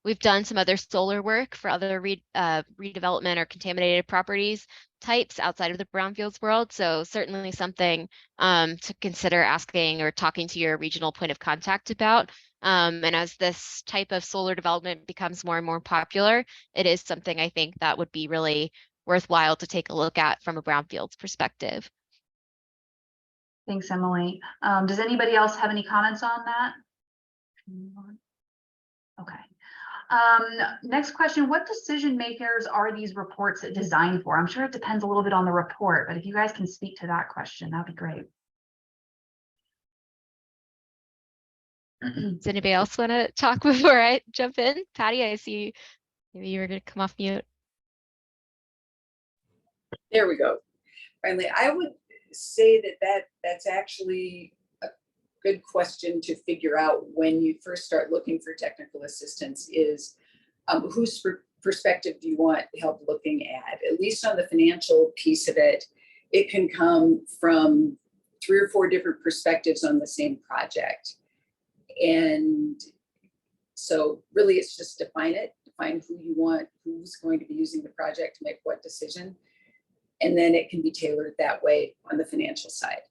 we've done some other solar work for other redevelopment or contaminated properties types outside of the brownfields world. So certainly something to consider asking or talking to your regional point of contact about. And as this type of solar development becomes more and more popular, it is something I think that would be really worthwhile to take a look at from a brownfields perspective. Thanks, Emily. Does anybody else have any comments on that? Okay. Next question, what decision makers are these reports designed for? I'm sure it depends a little bit on the report, but if you guys can speak to that question, that'd be great. Does anybody else want to talk before I jump in? Patty, I see maybe you were going to come off mute. There we go. Finally, I would say that's actually a good question to figure out when you first start looking for technical assistance is whose perspective do you want help looking at least on the financial piece of it. It can come from 3 or 4 different perspectives on the same project. And so really it's just define who you want, who's going to be using the project to make what decision. And then it can be tailored that way on the financial side.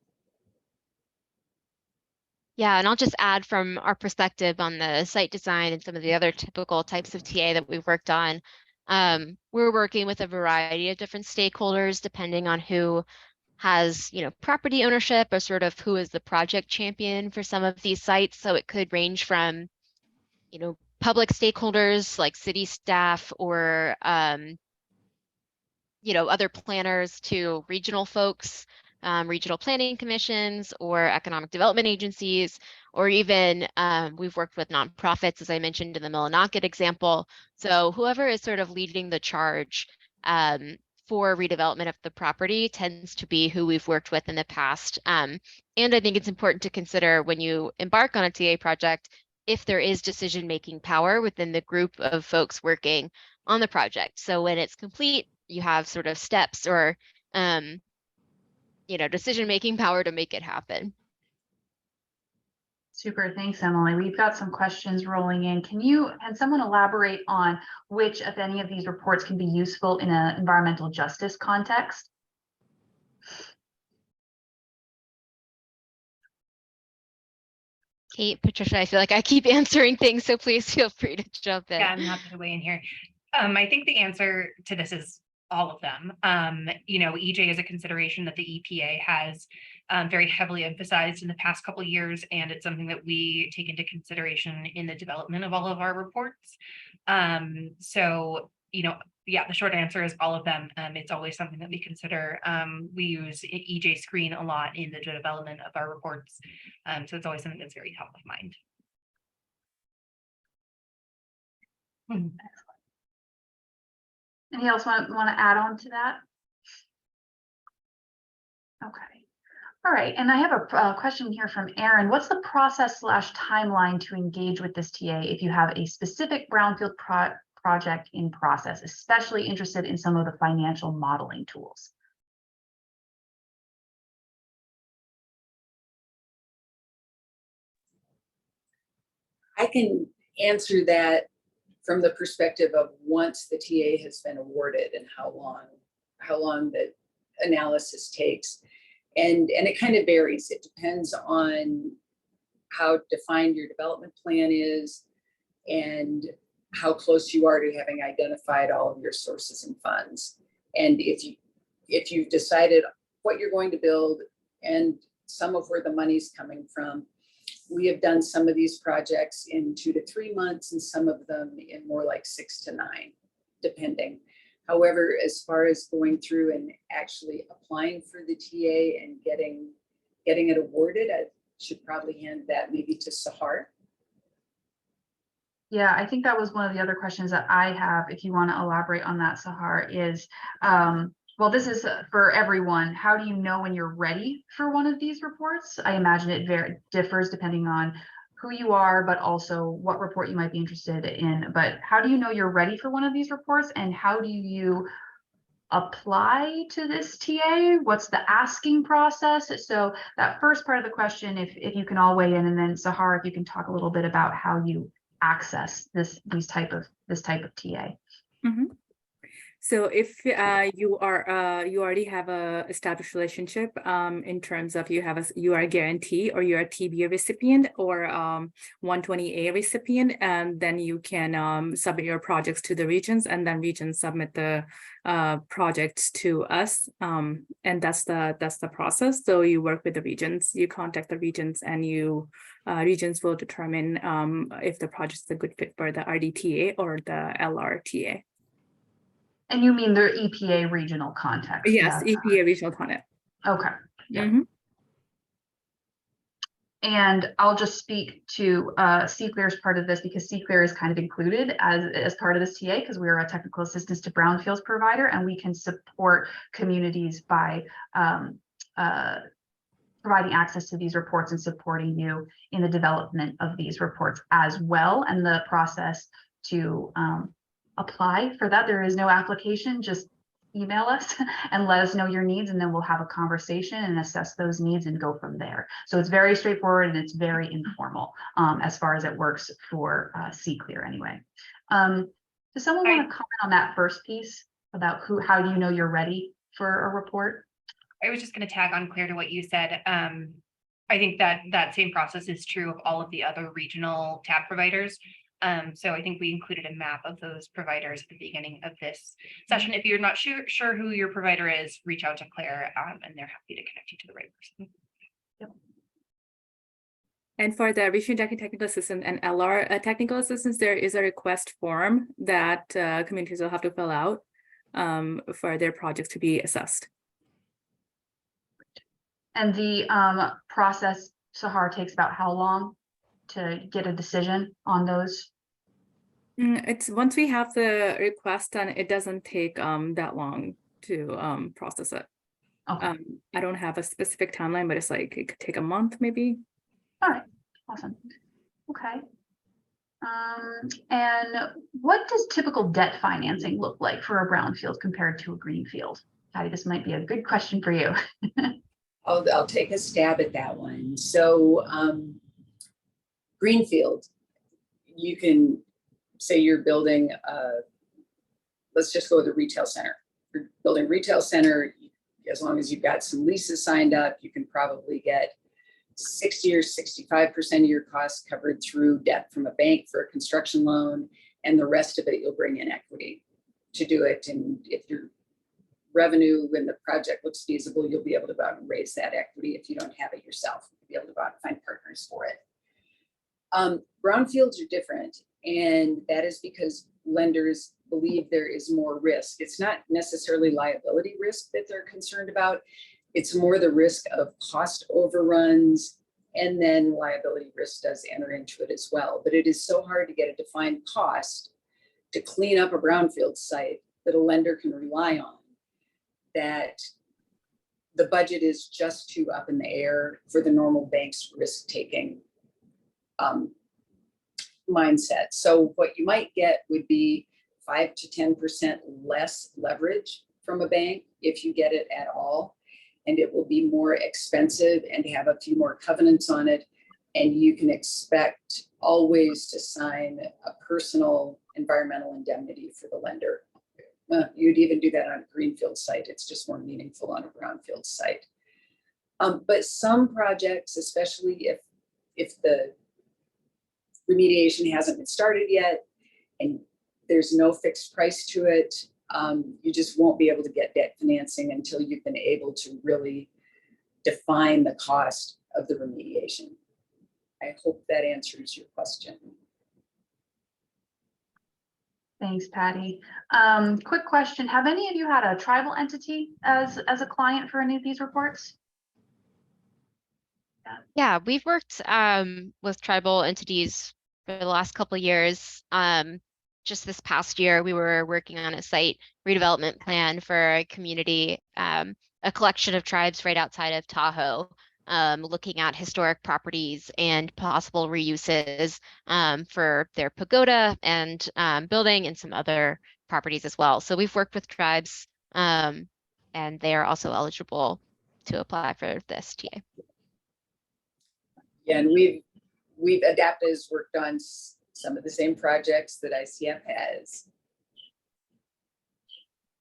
Yeah, and I'll just add from our perspective on the site design and some of the other typical types of TA that we've worked on. We're working with a variety of different stakeholders depending on who has, property ownership or sort of who is the project champion for some of these sites. So it could range from, public stakeholders like city staff or other planners to regional folks, regional planning commissions or economic development agencies, or even we've worked with nonprofits, as I mentioned in the Millinocket example. So whoever is sort of leading the charge for redevelopment of the property tends to be who we've worked with in the past. And I think it's important to consider when you embark on a TA project, if there is decision-making power within the group of folks working on the project. So when it's complete, you have sort of steps or decision-making power to make it happen. Super, thanks, Emily. We've got some questions rolling in. Can someone elaborate on which, if any, of these reports can be useful in an environmental justice context? Kate, Patricia, I feel like I keep answering things, so please feel free to jump in. Yeah, I'm happy to weigh in here. I think the answer to this is all of them. EJ is a consideration that the EPA has very heavily emphasized in the past couple of years, and it's something that we take into consideration in the development of all of our reports. Yeah, the short answer is all of them. It's always something that we consider. We use EJ Screen a lot in the development of our reports. So it's always something that's very top of mind. Anyone else want to add on to that? Okay. All right. And I have a question here from Aaron. What's the process / timeline to engage with this TA if you have a specific brownfield project in process, especially interested in some of the financial modeling tools? I can answer that from the perspective of once the TA has been awarded and how long the analysis takes. And it kind of varies. It depends on how defined your development plan is and how close you are to having identified all of your sources and funds. And if you've decided what you're going to build and some of where the money's coming from, we have done some of these projects in 2 to 3 months and some of them in more like 6 to 9, depending. However, as far as going through and actually applying for the TA and getting it awarded, I should probably hand that maybe to Sahar. Yeah, I think that was one of the other questions that I have. If you want to elaborate on that, Sahar, is well, this is for everyone. How do you know when you're ready for one of these reports? I imagine it differs depending on who you are, but also what report you might be interested in. But how do you know you're ready for one of these reports, and how do you apply to this TA? What's the asking process? So that first part of the question, if you can all weigh in, and then Sahar, if you can talk a little bit about how you access this type of TA. Mm-hmm. So if you already have a established relationship in terms of you are a guarantee or you're a TBA recipient or 120A recipient, and then you can submit your projects to the regions, and then regions submit the projects to us, and that's the process. So you work with the regions, you contact the regions, and regions will determine if the project is a good fit for the RDTA or the LRTA. And you mean their EPA regional context? Yes, EPA regional context. Okay. Yep. Mm-hmm. And I'll just speak to CClear's part of this, because CClear is kind of included as part of this TA, because we are a technical assistance to brownfields provider, and we can support communities by providing access to these reports and supporting you in the development of these reports as well. And the process to apply for that, there is no application, just email us and let us know your needs, and then we'll have a conversation and assess those needs and go from there. So it's very straightforward and it's very informal as far as it works for CClear anyway. Does someone want to comment on that first piece about how do you know you're ready for a report? I was just going to tag on, Claire, to what you said. I think that same process is true of all of the other regional tab providers. So I think we included a map of those providers at the beginning of this session. If you're not sure who your provider is, reach out to Claire, and they're happy to connect you to the right person. Yep. And for the regional technical assistance and LR technical assistance, there is a request form that communities will have to fill out. for their projects to be assessed. And the process, Sahar, takes about how long to get a decision on those? It's once we have the request done, it doesn't take that long to process it. Okay. I don't have a specific timeline, but it's like it could take a month maybe. All right, awesome. Okay. And what does typical debt financing look like for a brownfield compared to a greenfield? Patty, this might be a good question for you. I'll take a stab at that one. So greenfield, you can say you're building, let's just go with a retail center. You're building a retail center, as long as you've got some leases signed up, you can probably get 60 or 65% of your costs covered through debt from a bank for a construction loan, and the rest of it you'll bring in equity to do it. And if your revenue when the project looks feasible, you'll be able to go out and raise that equity. If you don't have it yourself, you'll be able to go out and find partners for it. Brownfields are different, and that is because lenders believe there is more risk. It's not necessarily liability risk that they're concerned about. It's more the risk of cost overruns, and then liability risk does enter into it as well. But it is so hard to get a defined cost to clean up a brownfield site that a lender can rely on, that the budget is just too up in the air for the normal bank's risk-taking mindset. So what you might get would be 5 to 10% less leverage from a bank if you get it at all. And it will be more expensive and have a few more covenants on it. And you can expect always to sign a personal environmental indemnity for the lender. You'd even do that on a greenfield site. It's just more meaningful on a brownfield site. But some projects, especially if the remediation hasn't been started yet and there's no fixed price to it, you just won't be able to get debt financing until you've been able to really define the cost of the remediation. I hope that answers your question. Thanks, Patty. Quick question. Have any of you had a tribal entity as a client for any of these reports? Yeah, we've worked with tribal entities for the last couple of years. Just this past year, we were working on a site redevelopment plan for a community, a collection of tribes right outside of Tahoe, looking at historic properties and possible reuses for their pagoda and building and some other properties as well. So we've worked with tribes, and they are also eligible to apply for this TA. Yeah, and we've Adaapta has worked on some of the same projects that ICF has.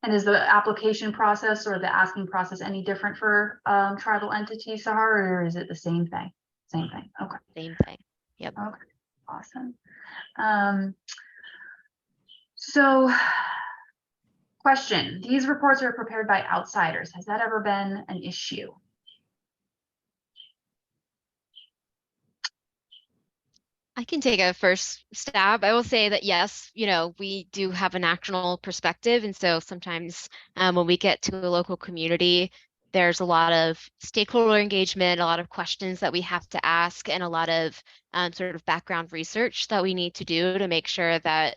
And is the application process or the asking process any different for tribal entities, Sahar, or is it the same thing? Same thing. Okay. Same thing. Yep. Okay. Awesome. So, question: these reports are prepared by outsiders. Has that ever been an issue? I can take a first stab. I will say that yes, we do have a national perspective. And so sometimes when we get to a local community, there's a lot of stakeholder engagement, a lot of questions that we have to ask, and a lot of sort of background research that we need to do to make sure that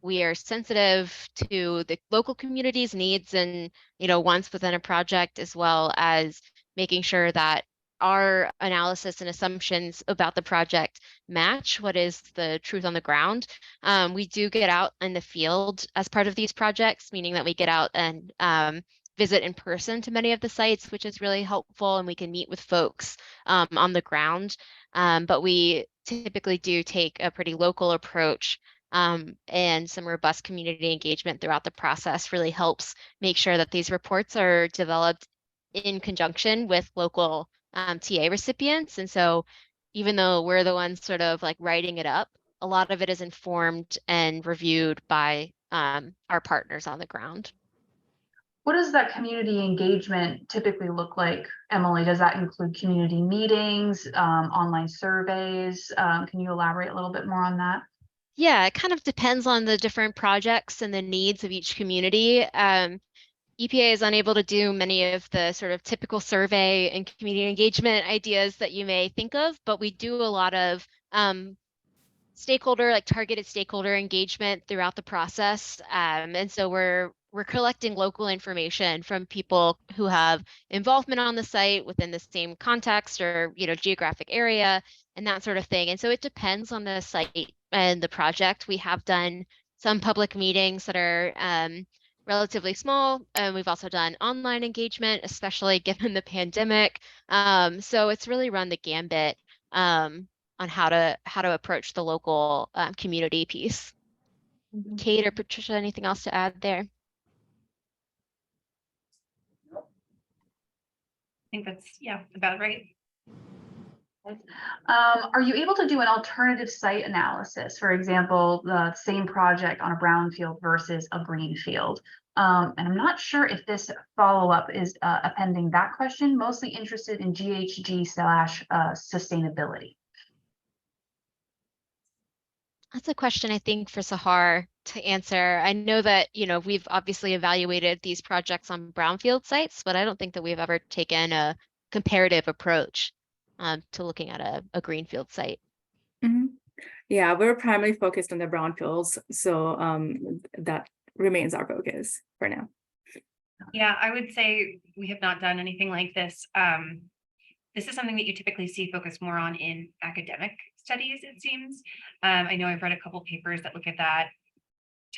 we are sensitive to the local community's needs and, wants within a project, as well as making sure that our analysis and assumptions about the project match what is the truth on the ground. We do get out in the field as part of these projects, meaning that we get out and visit in person to many of the sites, which is really helpful, and we can meet with folks on the ground. But we typically do take a pretty local approach, and some robust community engagement throughout the process really helps make sure that these reports are developed in conjunction with local TA recipients. And so even though we're the ones sort of like writing it up, a lot of it is informed and reviewed by our partners on the ground. What does that community engagement typically look like, Emily? Does that include community meetings, online surveys? Can you elaborate a little bit more on that? Yeah, it kind of depends on the different projects and the needs of each community. EPA is unable to do many of the sort of typical survey and community engagement ideas that you may think of, but we do a lot of stakeholder, like targeted stakeholder engagement throughout the process. And so we're collecting local information from people who have involvement on the site within the same context or, geographic area and that sort of thing. And so it depends on the site and the project. We have done some public meetings that are relatively small, and we've also done online engagement, especially given the pandemic. So it's really run the gambit on how to approach the local community piece. Kate or Patricia, anything else to add there? I think that's, about right. Are you able to do an alternative site analysis? For example, the same project on a brownfield versus a greenfield? And I'm not sure if this follow-up is appending that question, mostly interested in GHG / sustainability. That's a question I think for Sahar to answer. I know that, we've obviously evaluated these projects on brownfield sites, but I don't think that we've ever taken a comparative approach to looking at a greenfield site. Mm-hmm. Yeah, we're primarily focused on the brownfields, so that remains our focus for now. Yeah, I would say we have not done anything like this. This is something that you typically see focused more on in academic studies, it seems. I know I've read a couple papers that look at that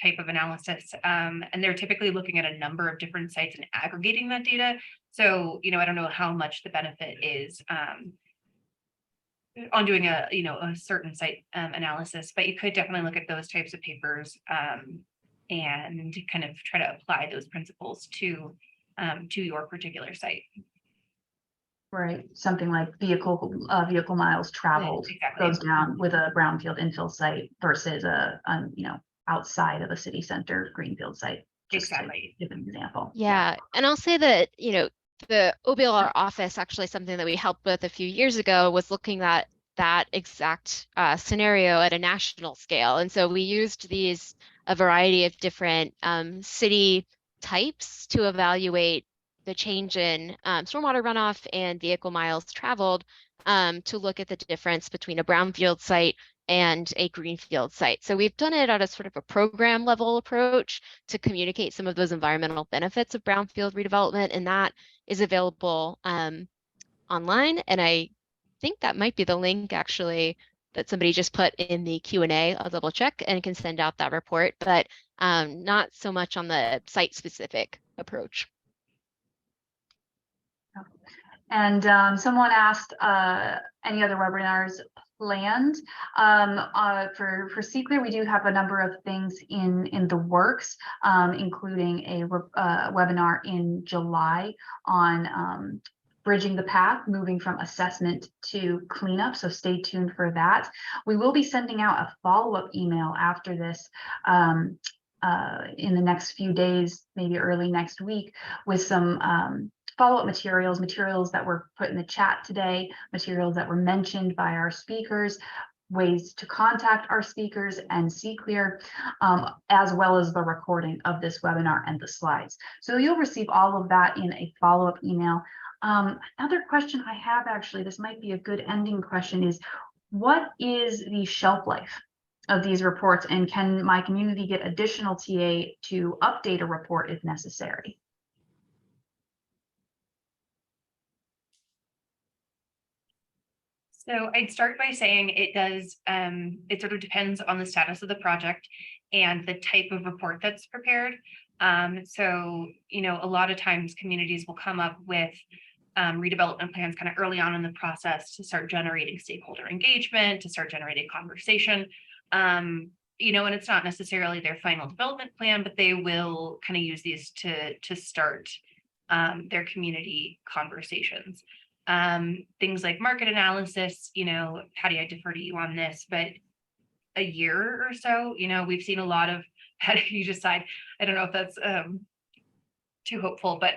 type of analysis, and they're typically looking at a number of different sites and aggregating that data. So, I don't know how much the benefit is on doing a certain site analysis, but you could definitely look at those types of papers and kind of try to apply those principles to your particular site. Right, something like vehicle miles traveled Exactly. goes down with a brownfield infill site versus a outside of a city center greenfield site. Exactly. To give an example. Yeah, and I'll say that, the OBLR office, actually something that we helped with a few years ago, was looking at that exact scenario at a national scale. And so we used a variety of different city types to evaluate the change in stormwater runoff and vehicle miles traveled to look at the difference between a brownfield site and a greenfield site. So we've done it at a sort of a program level approach to communicate some of those environmental benefits of brownfield redevelopment, and that is available online. And I think that might be the link actually that somebody just put in the Q&A. I'll double check and can send out that report, but not so much on the site specific approach. And someone asked any other webinars planned. For CClear, we do have a number of things in the works, including a webinar in July on bridging the path, moving from assessment to cleanup. So stay tuned for that. We will be sending out a follow-up email after this in the next few days, maybe early next week, with some follow-up materials that were put in the chat today, materials that were mentioned by our speakers, ways to contact our speakers and CClear, as well as the recording of this webinar and the slides. So you'll receive all of that in a follow-up email. Another question I have, actually, this might be a good ending question, is what is the shelf life of these reports, and can my community get additional TA to update a report if necessary? So I'd start by saying it does, it sort of depends on the status of the project and the type of report that's prepared. So, a lot of times communities will come up with redevelopment plans kind of early on in the process to start generating stakeholder engagement, to start generating conversation. And it's not necessarily their final development plan, but they will kind of use these to start their community conversations. Things like market analysis, Patty, I defer to you on this, but a year or so, we've seen a lot of, how do you decide? I don't know if that's too hopeful, but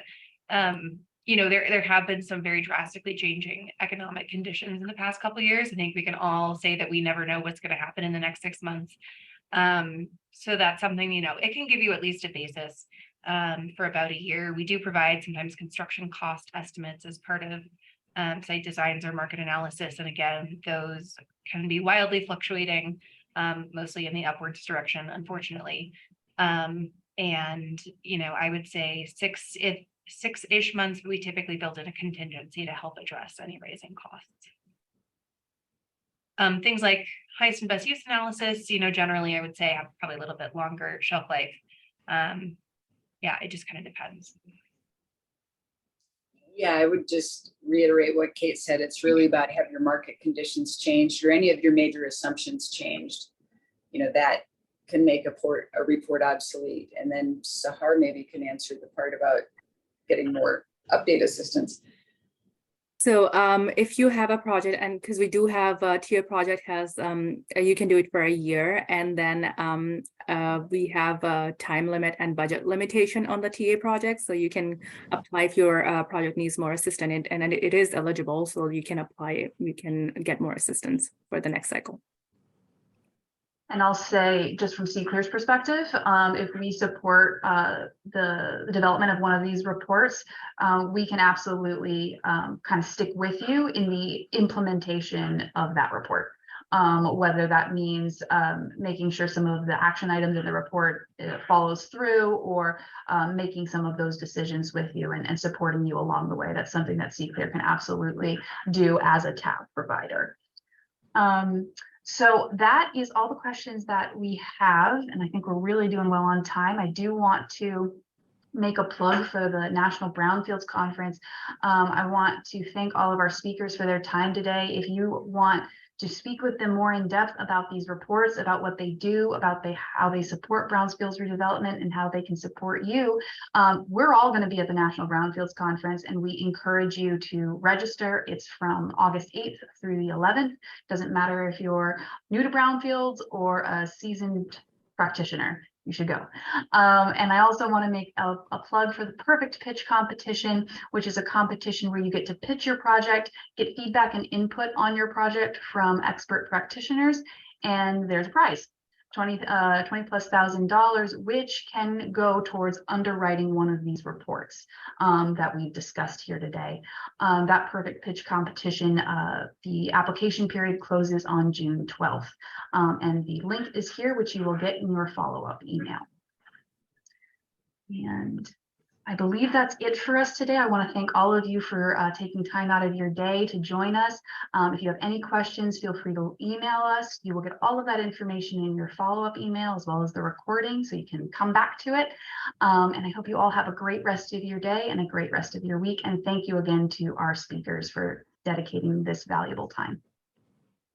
there have been some very drastically changing economic conditions in the past couple of years. I think we can all say that we never know what's going to happen in the next 6 months. So that's something, it can give you at least a basis for about a year. We do provide sometimes construction cost estimates as part of site designs or market analysis. And again, those can be wildly fluctuating, mostly in the upwards direction, unfortunately. And, I would say six-ish months, we typically build in a contingency to help address any rising costs. Things like highest and best use analysis, generally I would say have probably a little bit longer shelf life. Yeah, it just kind of depends. Yeah, I would just reiterate what Kate said. It's really about have your market conditions changed or any of your major assumptions changed. That can make a report obsolete. And then Sahar maybe can answer the part about getting more update assistance. So if you have a project, and because we do have a tier project has, you can do it for a year, and then we have a time limit and budget limitation on the TA project. So you can apply if your project needs more assistance, and it is eligible, so you can apply, you can get more assistance for the next cycle. And I'll say, just from CClear's perspective, if we support the development of one of these reports, we can absolutely kind of stick with you in the implementation of that report. Whether that means making sure some of the action items in the report follows through, or making some of those decisions with you and supporting you along the way. That's something that CClear can absolutely do as a TAB provider. So that is all the questions that we have, and I think we're really doing well on time. I do want to make a plug for the National Brownfields Conference. I want to thank all of our speakers for their time today. If you want to speak with them more in depth about these reports, about what they do, about how they support brownfields redevelopment and how they can support you, we're all going to be at the National Brownfields Conference, and we encourage you to register. It's from August 8th through the 11th. Doesn't matter if you're new to brownfields or a seasoned practitioner. You should go. And I also want to make a plug for the Perfect Pitch competition, which is a competition where you get to pitch your project, get feedback and input on your project from expert practitioners, and there's a prize, $20,000+, which can go towards underwriting one of these reports that we've discussed here today. That Perfect Pitch competition, the application period closes on June 12th. And the link is here, which you will get in your follow-up email. And I believe that's it for us today. I want to thank all of you for taking time out of your day to join us. If you have any questions, feel free to email us. You will get all of that information in your follow-up email, as well as the recording, so you can come back to it. And I hope you all have a great rest of your day and a great rest of your week. And thank you again to our speakers for dedicating this valuable time.